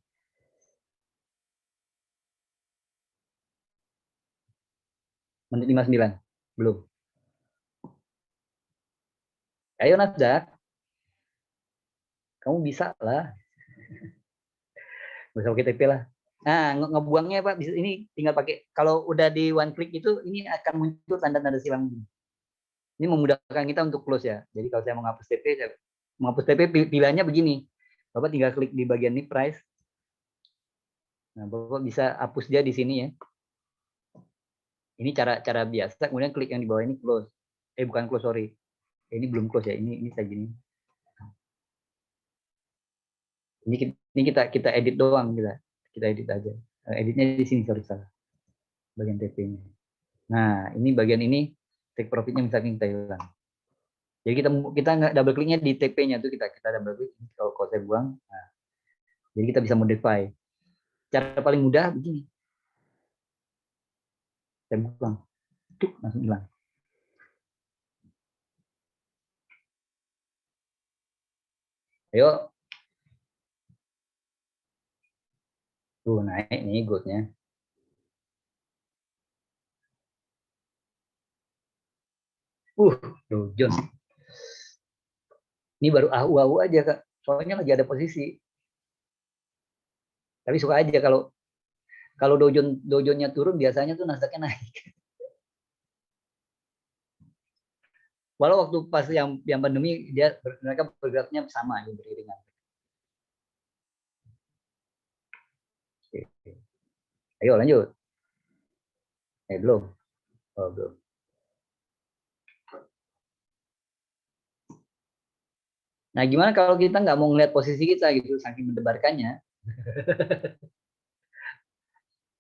Menit 59. Belum. Ayo Nasdaq, kamu bisa lah. Bisa pakai TP lah. Nah, ngebuangnya Pak, bisa ini tinggal pakai. Kalau udah di one click itu, ini akan muncul tanda-tanda silang. Ini memudahkan kita untuk close ya. Jadi kalau saya mau menghapus TP, saya menghapus TP pilihannya begini. Bapak tinggal klik di bagian ini price. Nah, Bapak bisa hapus dia di sini ya. Ini cara biasa. Kemudian klik yang di bawah ini close. Bukan close, sorry. Ini belum close ya. Ini saya gini. Ini kita edit doang kita edit aja. Editnya di sini, sorry salah. Bagian TP-nya. Nah, ini bagian ini take profitnya misalnya kita hilang. Jadi kita nggak double kliknya di TP-nya tuh kita double klik. Kalau saya buang, nah, jadi kita bisa modify. Cara paling mudah begini. Saya buang, tuh langsung hilang. Ayo, tuh naik nih goodnya. Tuh John. Ini baru ahu aja kak. Soalnya lagi ada posisi. Tapi suka aja kalau dojonnya turun biasanya tuh Nasdaqnya naik. Walau waktu pas yang pandemi mereka bergeraknya sama ya, beriringan. Ayo lanjut. Belum. Oh, belum. Nah, gimana kalau kita nggak mau ngeliat posisi kita gitu, saking mendebarkannya,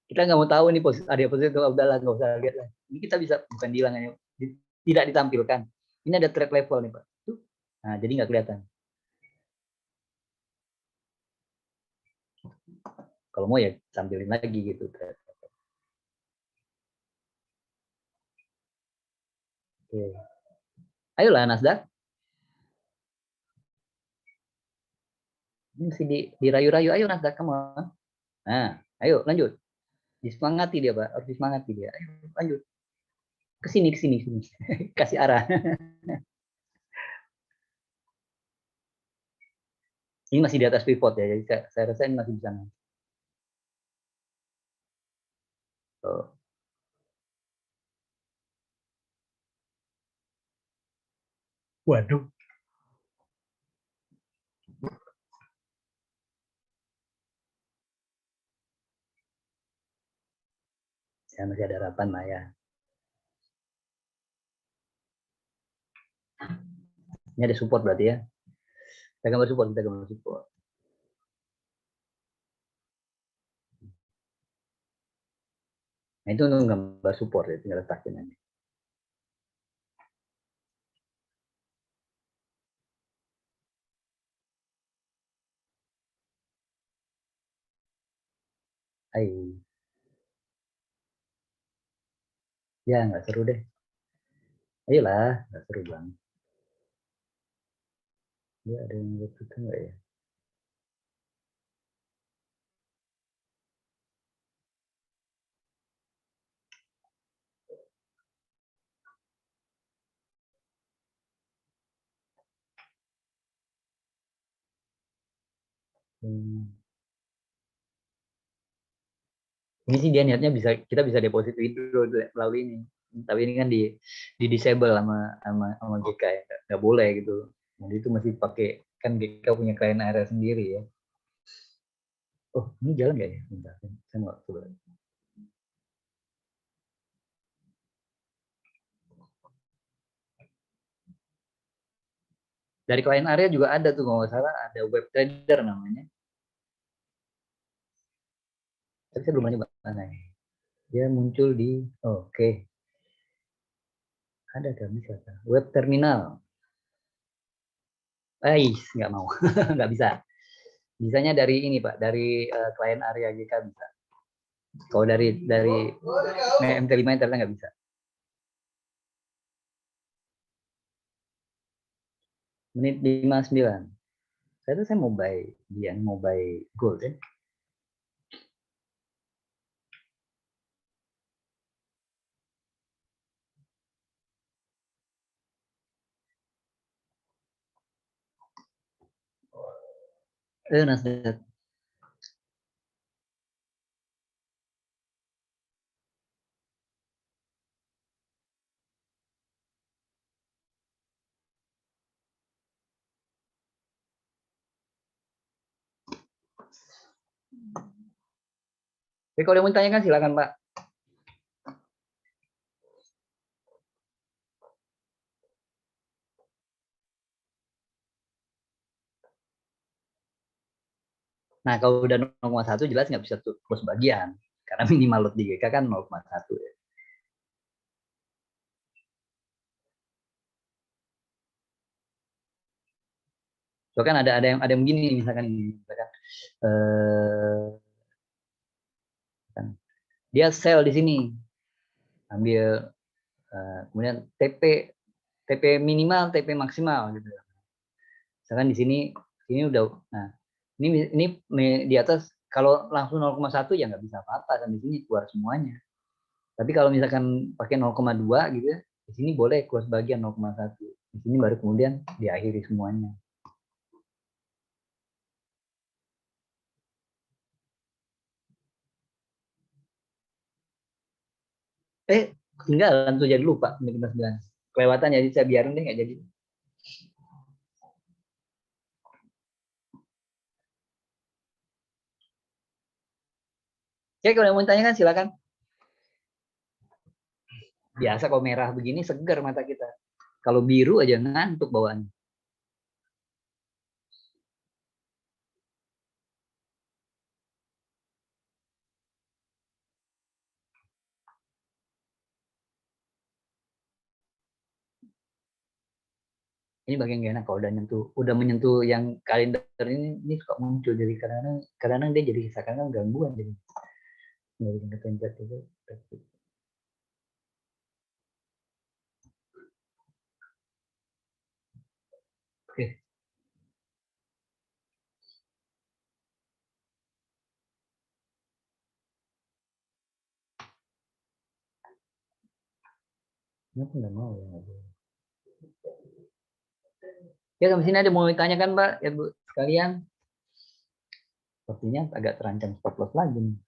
kita nggak mau tahu nih posisi ada posisi itu, udahlah nggak usah lihat lah. Ini kita bisa bukan hilang aja, tidak ditampilkan. Ini ada trade level nih Pak. Nah, jadi nggak kelihatan. Kalau mau ya tampilin lagi gitu. Oke. Ayolah Nasdaq. Ini mesti dirayu-rayu. Ayo Nasdaq kamu. Nah, ayo lanjut. Disemangati dia Pak. Harus disemangati dia. Ayo lanjut. Kesini. Kasih arah. Ini masih di atas pivot ya. Jadi saya rasa ini masih bisa. Oh. Waduh. Saya masih ada harapan lah ya. Ini ada support berarti ya. Kita gambar support. Nah, itu untuk gambar support ya, tinggal letakin aja. Ayo. Ya, nggak seru deh. Ayolah, nggak seru bang. Ya, ada yang lihat itu nggak ya? Hmm. Ini sih dia niatnya kita bisa deposit withdraw melalui ini. Tapi ini kan di disable sama GK ya, nggak boleh gitu. Jadi itu masih pakai kan GK punya klien area sendiri ya. Oh, ini jalan nggak ya? Bentar, saya mau coba. Dari klien area juga ada tuh kalau nggak salah ada web trader namanya. Tapi saya belum nyoba mana ya. Dia muncul di oke. Ada kan bisa kan? Web terminal. Nggak mau, nggak bisa. Bisanya dari ini Pak, dari klien area GK bisa. Kalau dari MT5 ternyata nggak bisa. Menit 59. Saya mau buy dia, mau buy gold ya. Nasdaq. Jadi kalau mau ditanyakan silakan Pak. Nah kalau udah 0,1 jelas nggak bisa terus bagian. Karena minimal lot di GK kan 0,1 ya. So kan ada yang begini misalkan dia sell di sini ambil kemudian TP minimal TP maksimal gitu. Misalkan di sini udah nah ini di atas kalau langsung 0,1 ya nggak bisa apa-apa sampai sini keluar semuanya. Tapi kalau misalkan pakai 0,2 gitu ya, di sini boleh keluar sebagian 0,1. Di sini baru kemudian diakhiri semuanya. Ketinggalan tuh jadi lupa menit 59. Kelewatan jadi saya biarin deh nggak jadi. Oke, kalau mau tanya kan silakan. Biasa kalau merah begini segar mata kita. Kalau biru aja ngantuk bawaannya. Ini bagian gak enak kalau udah menyentuh yang kalender ini suka muncul jadi kadang-kadang dia jadi seakan-akan gangguan jadi dari kepencet itu. Oke. Kenapa nggak mau ya? Ya sampai sini ada mau ditanyakan Pak ya Bu sekalian. Sepertinya agak terancam stop loss lagi nih.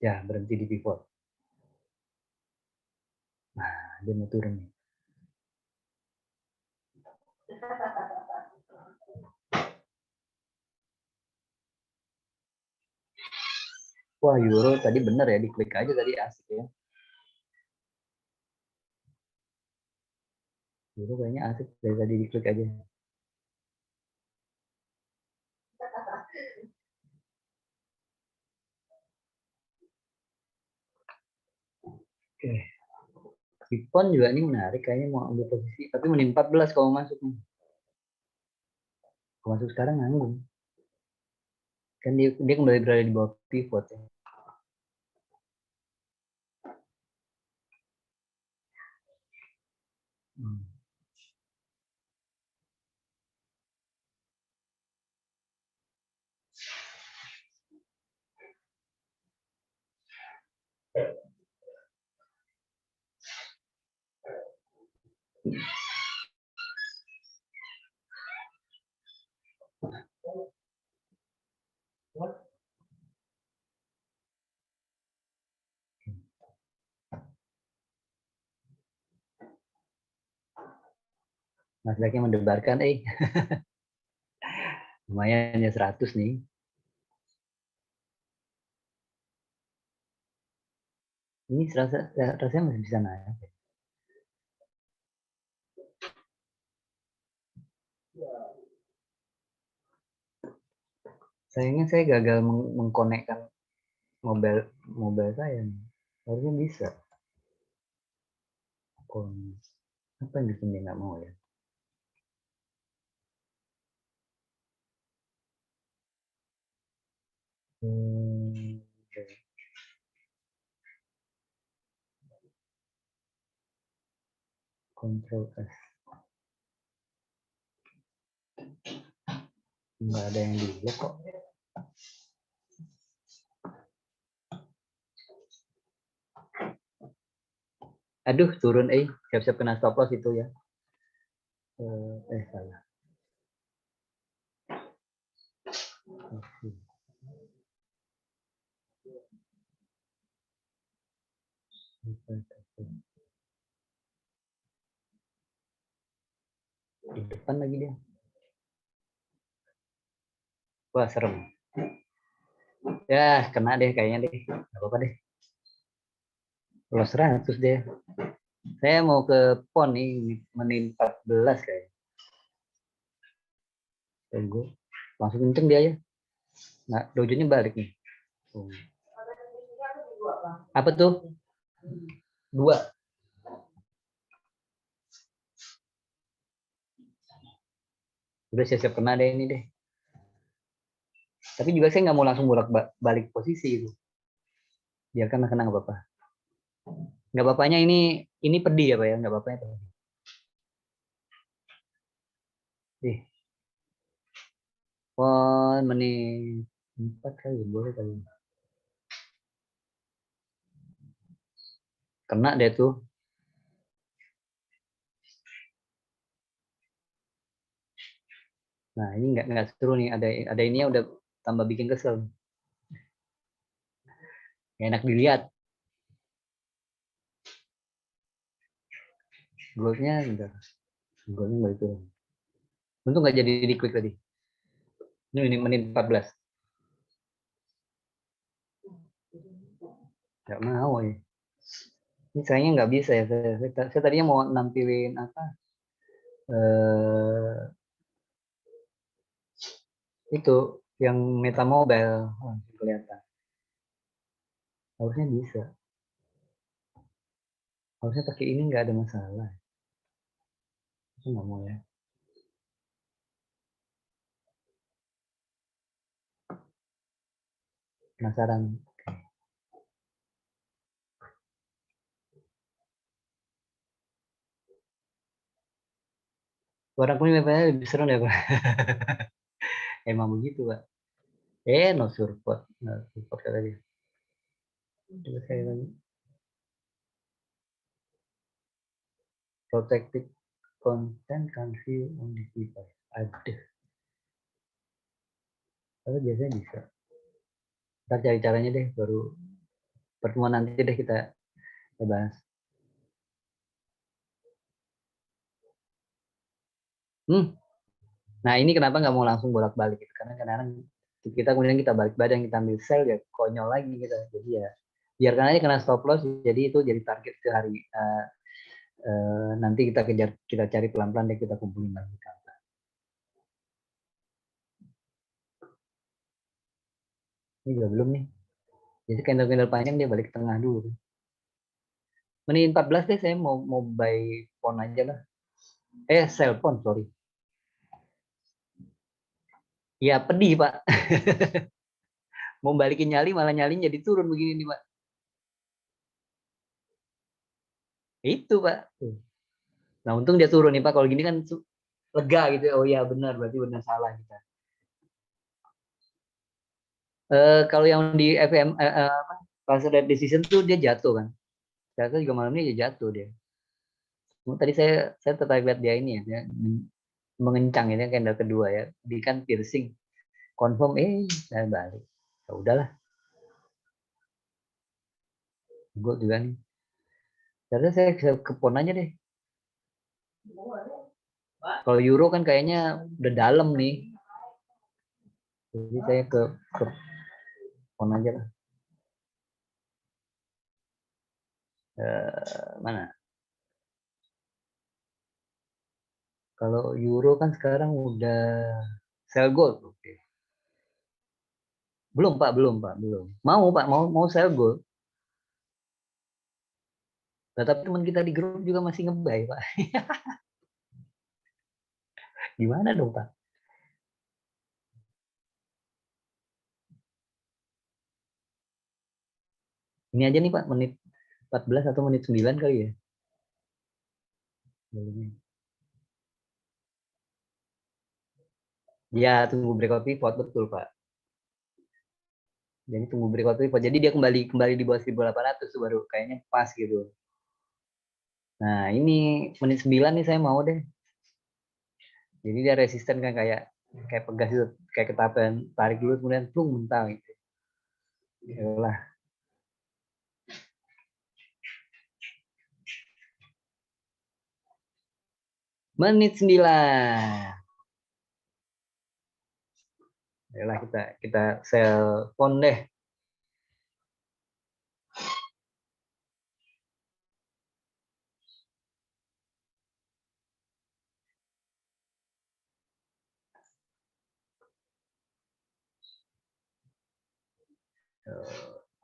Ya berhenti di pivot. Nah dia mau turun nih. Wah euro tadi bener ya diklik aja tadi asik ya. Euro kayaknya asik dari tadi diklik aja. Oke. Bitcoin juga ini menarik kayaknya mau ambil posisi tapi menit 14 kalau masuk nih. Kalau masuk sekarang nanggung. Kan dia kembali berada di bawah pivot ya. Nasdaqnya mendebarkan lumayan ya 100 nih. Ini rasanya masih bisa naik. Sayangnya saya gagal mengkonekkan mobile saya. Harusnya bisa. Apa yang bikin dia nggak mau ya? Control S. Nggak ada yang di blok kok. Aduh, turun siap-siap kena stop loss itu ya. Salah. Di depan lagi dia. Wah, serem. Ya, kena deh kayaknya deh. Gak apa-apa deh. Loss 100 deh. Saya mau ke pon nih, menit 14 kayaknya. Tunggu. Langsung kenceng dia ya. Nah, dojonya balik nih. Apa tuh? 2. Udah siap-siap kena deh ini deh. Tapi juga saya nggak mau langsung balik posisi itu. Biarkan kena nggak apa-apa. Nggak apa-apanya ini pedih ya Pak ya, nggak apa-apa pedih. Menit 4 kali boleh kali. Kena deh tuh. Nah ini nggak seru nih, ada ini udah tambah bikin kesel. Gak enak dilihat. Golnya enggak. Golnya enggak itu. Untung nggak jadi diklik tadi. Ini menit 14. Nggak mau ya. Ini sayangnya nggak bisa ya. Saya tadinya mau nampilin apa? Itu yang Meta Mobile kelihatan. Harusnya bisa. Harusnya pakai ini nggak ada masalah. Saya nggak mau ya. Penasaran. Warna kuning lebih seru deh Pak. Emang begitu Pak. No support. No support kata dia. Coba saya lagi. Protected content can view on this device. Aduh. Tapi biasanya bisa. Ntar cari caranya deh, baru pertemuan nanti deh kita bahas. Nah ini kenapa nggak mau langsung bolak-balik gitu? Karena kadang-kadang kita kemudian kita balik badan, kita ambil sell ya konyol lagi gitu. Jadi ya biarkan aja kena stop loss. Jadi itu jadi target ke hari. Nanti kita kejar, kita cari pelan-pelan deh, kita kumpulin lagi. Ini juga belum nih. Jadi candle panjang dia balik ke tengah dulu. Menit 14 deh saya mau buy pon aja lah. Sell pon, sorry. Ya pedih Pak. Mau balikin nyali malah nyalinya jadi turun begini nih Pak. Itu Pak. Nah untung dia turun nih Pak. Kalau gini kan lega gitu. Oh ya benar, berarti benar salah kita. Kalau yang di FM fast rate decision tuh dia jatuh kan. Jatuh juga malam ini dia jatuh dia. Tadi saya tertarik lihat dia ini ya, dia mengencang ini candle kedua ya. Di kan piercing. Confirm saya balik. Ya udahlah. Gue juga nih. Ternyata saya ke pon aja deh. Kalau euro kan kayaknya udah dalam nih. Jadi saya ke pon aja lah. Mana? Kalau euro kan sekarang udah sell gold. Oke. Belum Pak, belum Pak, belum. Mau Pak, mau sell gold. Tetapi teman kita di grup juga masih ngebay Pak. Gimana dong Pak? Ini aja nih Pak, menit 14 atau menit 9 kali ya. Ya, tunggu breakout pivot, betul Pak. Jadi tunggu breakout pivot. Jadi dia kembali di bawah 1800 tuh baru kayaknya pas gitu. Nah, ini menit 9 nih saya mau deh. Jadi dia resisten kan kayak pegas itu, kayak ketapan, tarik dulu kemudian plung mental gitu. Yalah. Menit 9. Yalah, kita sell pon deh.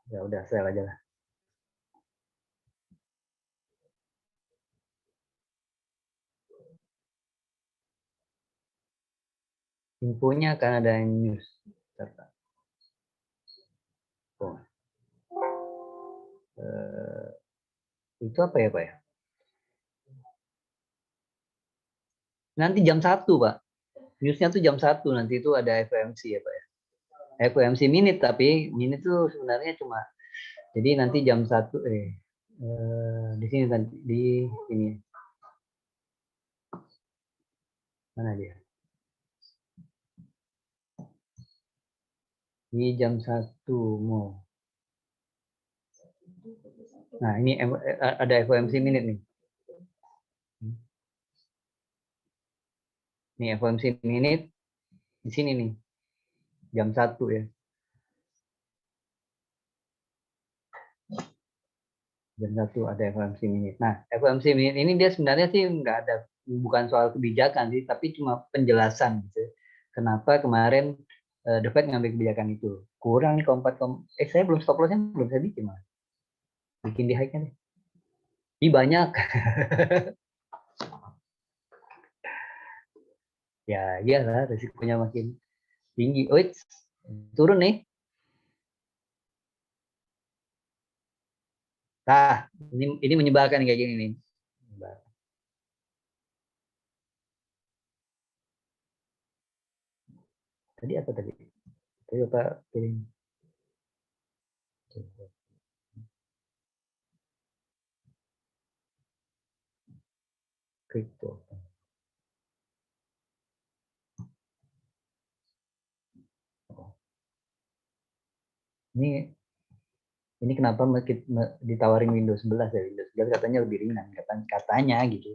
Ya udah sell aja lah. Infonya akan ada news. Oh. Itu apa ya Pak ya? Nanti jam 1 Pak. Newsnya tuh jam 1 nanti itu ada FOMC ya Pak ya. FOMC minute tapi minute tuh sebenarnya cuma jadi nanti jam 1 di sini nanti di sini. Mana dia? Di jam 1 mau. Nah, ini ada FOMC minute nih. Ini FOMC minute di sini nih. Jam 1 ya. Jam 1 ada FOMC minute. Nah, FOMC minute ini dia sebenarnya sih nggak ada, bukan soal kebijakan sih, tapi cuma penjelasan gitu. Kenapa kemarin The Fed ngambil kebijakan itu. Kurang nih saya belum stop lossnya belum saya bikin malah. Bikin di high-nya deh. Ini banyak. Ya, iyalah risikonya makin tinggi. Oh, turun nih. Nah, ini menyebalkan kayak gini nih. Tadi apa tadi? Tadi apa pilih? Kripto. Ini kenapa ditawarin Windows 11 ya? Windows 11 katanya lebih ringan, katanya gitu.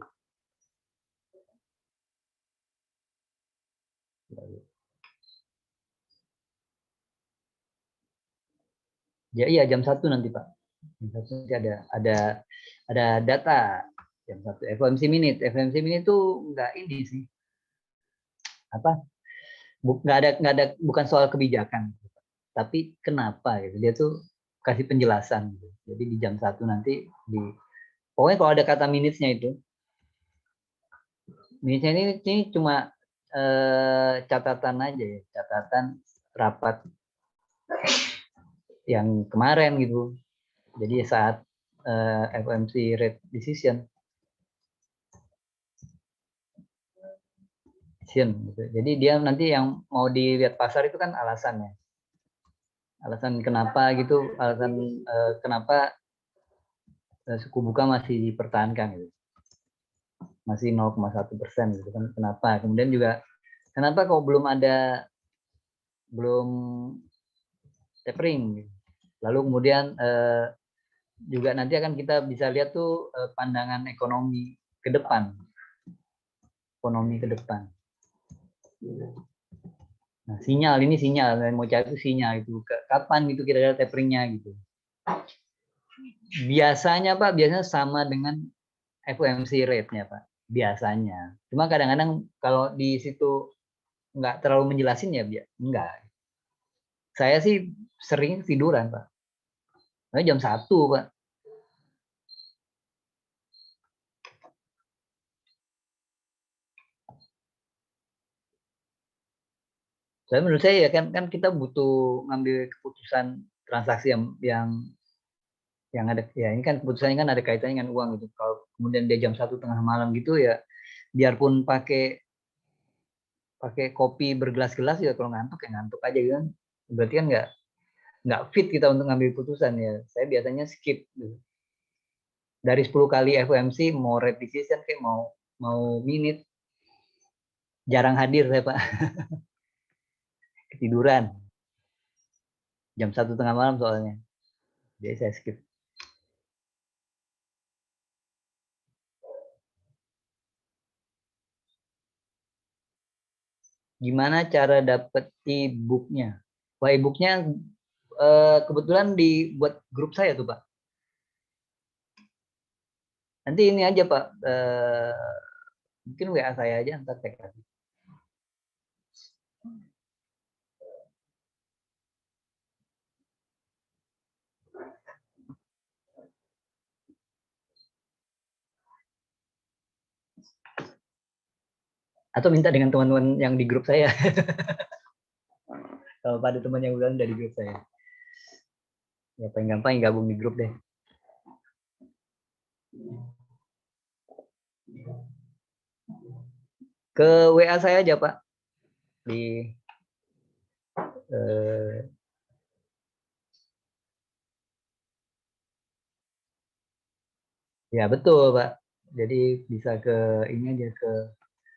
Ya iya jam 1 nanti Pak. Jam 1 nanti ada data jam 1 FOMC minute. FOMC minute itu enggak ini sih. Apa? Enggak ada bukan soal kebijakan. Tapi kenapa gitu. Dia tuh kasih penjelasan gitu. Jadi di jam 1 nanti pokoknya kalau ada kata minutes-nya itu. Minutes-nya ini cuma catatan aja ya, catatan rapat yang kemarin gitu. Jadi saat FOMC rate decision gitu. Jadi dia nanti yang mau dilihat pasar itu kan alasannya. Alasan kenapa gitu, alasan kenapa suku bunga masih dipertahankan gitu. Masih 0,1% gitu kan. Kenapa? Kemudian juga kenapa kok belum tapering gitu. Lalu kemudian juga nanti akan kita bisa lihat tuh pandangan ekonomi ke depan. Nah, ini sinyal mau cari itu sinyal itu kapan gitu kira-kira taperingnya gitu. Biasanya Pak, sama dengan FOMC rate-nya Pak. Biasanya. Cuma kadang-kadang kalau di situ nggak terlalu menjelasin ya enggak. Saya sih sering tiduran, Pak. Saya jam 1, Pak. Saya menurut saya ya kan kita butuh ngambil keputusan transaksi yang ada ya ini kan keputusannya kan ada kaitannya dengan uang gitu. Kalau kemudian dia jam 1 tengah malam gitu ya, biarpun pakai kopi bergelas-gelas ya kalau ngantuk ya ngantuk aja gitu kan. Berarti kan nggak fit kita untuk ngambil keputusan ya. Saya biasanya skip gitu. Dari 10 kali FOMC mau rate decision kayak mau minute jarang hadir saya, Pak. Ketiduran jam 1 tengah malam soalnya. Jadi saya skip. Gimana cara dapet e-booknya? Wah, e-booknya kebetulan dibuat grup saya tuh, Pak. Nanti ini aja, Pak. Mungkin WA saya aja ntar saya kasih. Atau minta dengan teman-teman yang di grup saya. Kalau pada teman yang udah di grup saya. Ya paling gampang gabung di grup deh. Ke WA saya aja, Pak. Di ya betul, Pak. Jadi bisa ke ini aja ke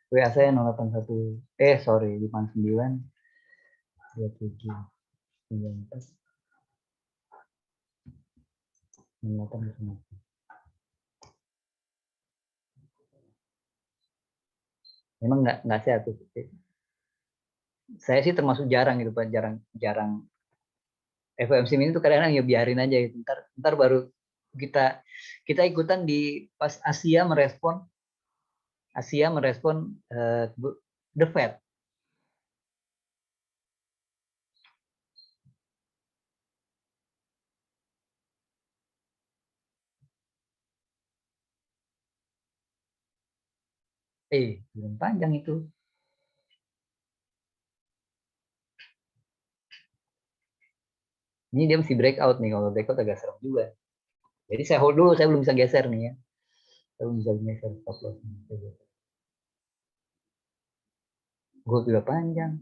WA saya 081 sorry 59 27 94 98. Memang nggak sehat tuh. Saya sih termasuk jarang gitu, Pak, jarang FOMC ini tuh kadang-kadang ya biarin aja gitu. Ntar baru kita ikutan di pas Asia merespon the Fed. Belum panjang itu. Ini dia mesti breakout nih, kalau breakout agak serem juga. Jadi saya hold dulu, saya belum bisa geser nih ya. Saya belum bisa geser stop loss. Gold juga panjang.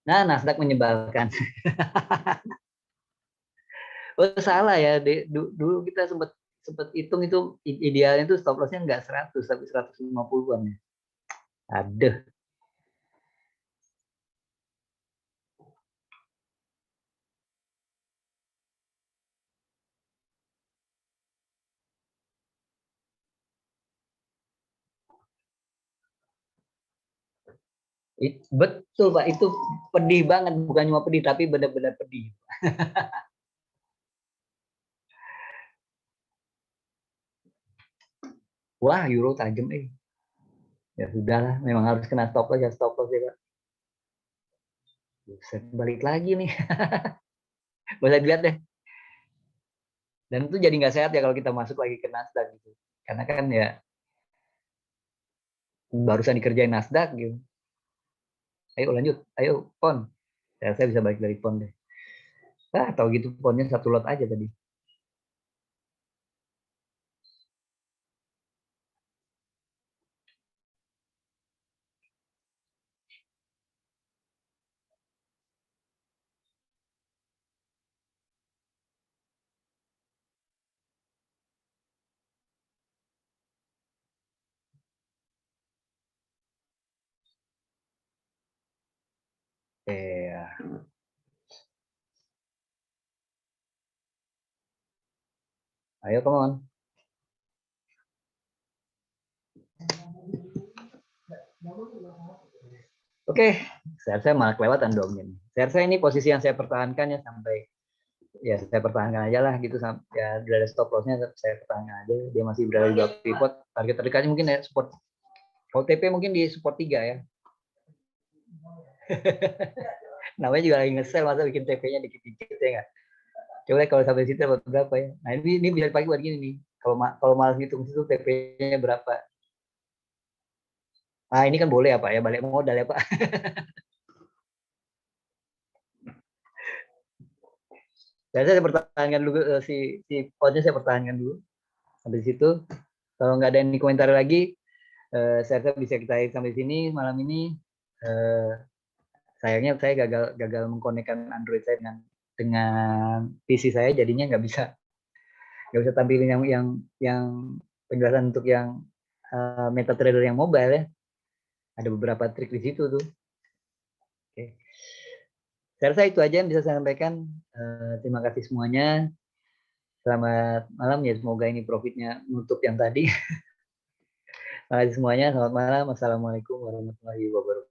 Nah, Nasdaq menyebalkan. Oh, salah ya. Dulu kita sempat hitung itu idealnya itu stop lossnya nggak 100 tapi 150-an ya. Aduh. Betul, Pak, itu pedih banget, bukan cuma pedih tapi benar-benar pedih. Wah, euro tajam ya sudahlah, memang harus kena stop loss ya Pak. Buset, balik lagi nih. Boleh dilihat deh. Dan itu jadi nggak sehat ya kalau kita masuk lagi ke Nasdaq gitu, karena kan ya barusan dikerjain Nasdaq gitu. Ayo lanjut, ayo pon. Saya bisa balik dari pon deh. Tahu gitu ponnya satu lot aja tadi. Ya. Ayo, come on. Oke, saya malah kelewatan dong ini. Saya ini posisi yang saya pertahankan ya sampai ya saya pertahankan aja lah gitu ya dari stop lossnya saya pertahankan aja, dia masih berada di bawah pivot, target terdekatnya mungkin ya support OTP mungkin di support 3 ya. Namanya juga lagi nge-sale, masa bikin TP-nya dikit-dikit ya nggak? Coba kalau sampai situ dapat berapa ya? Nah ini bisa dipakai buat gini nih. Kalau malas ngitung situ TP-nya berapa? Ah ini kan boleh ya Pak ya, balik modal ya Pak. Dan saya pertahankan dulu si potnya saya pertahankan dulu. Habis itu kalau nggak ada yang komentar lagi, saya rasa bisa kita akhiri sampai sini malam ini. Sayangnya saya gagal mengkonekkan Android saya dengan PC saya, jadinya nggak bisa tampilin yang penjelasan untuk yang MetaTrader yang mobile ya. Ada beberapa trik di situ tuh. Oke. Saya rasa itu aja yang bisa saya sampaikan. Terima kasih semuanya. Selamat malam ya, semoga ini profitnya nutup yang tadi. Terima kasih semuanya, selamat malam. Assalamualaikum warahmatullahi wabarakatuh.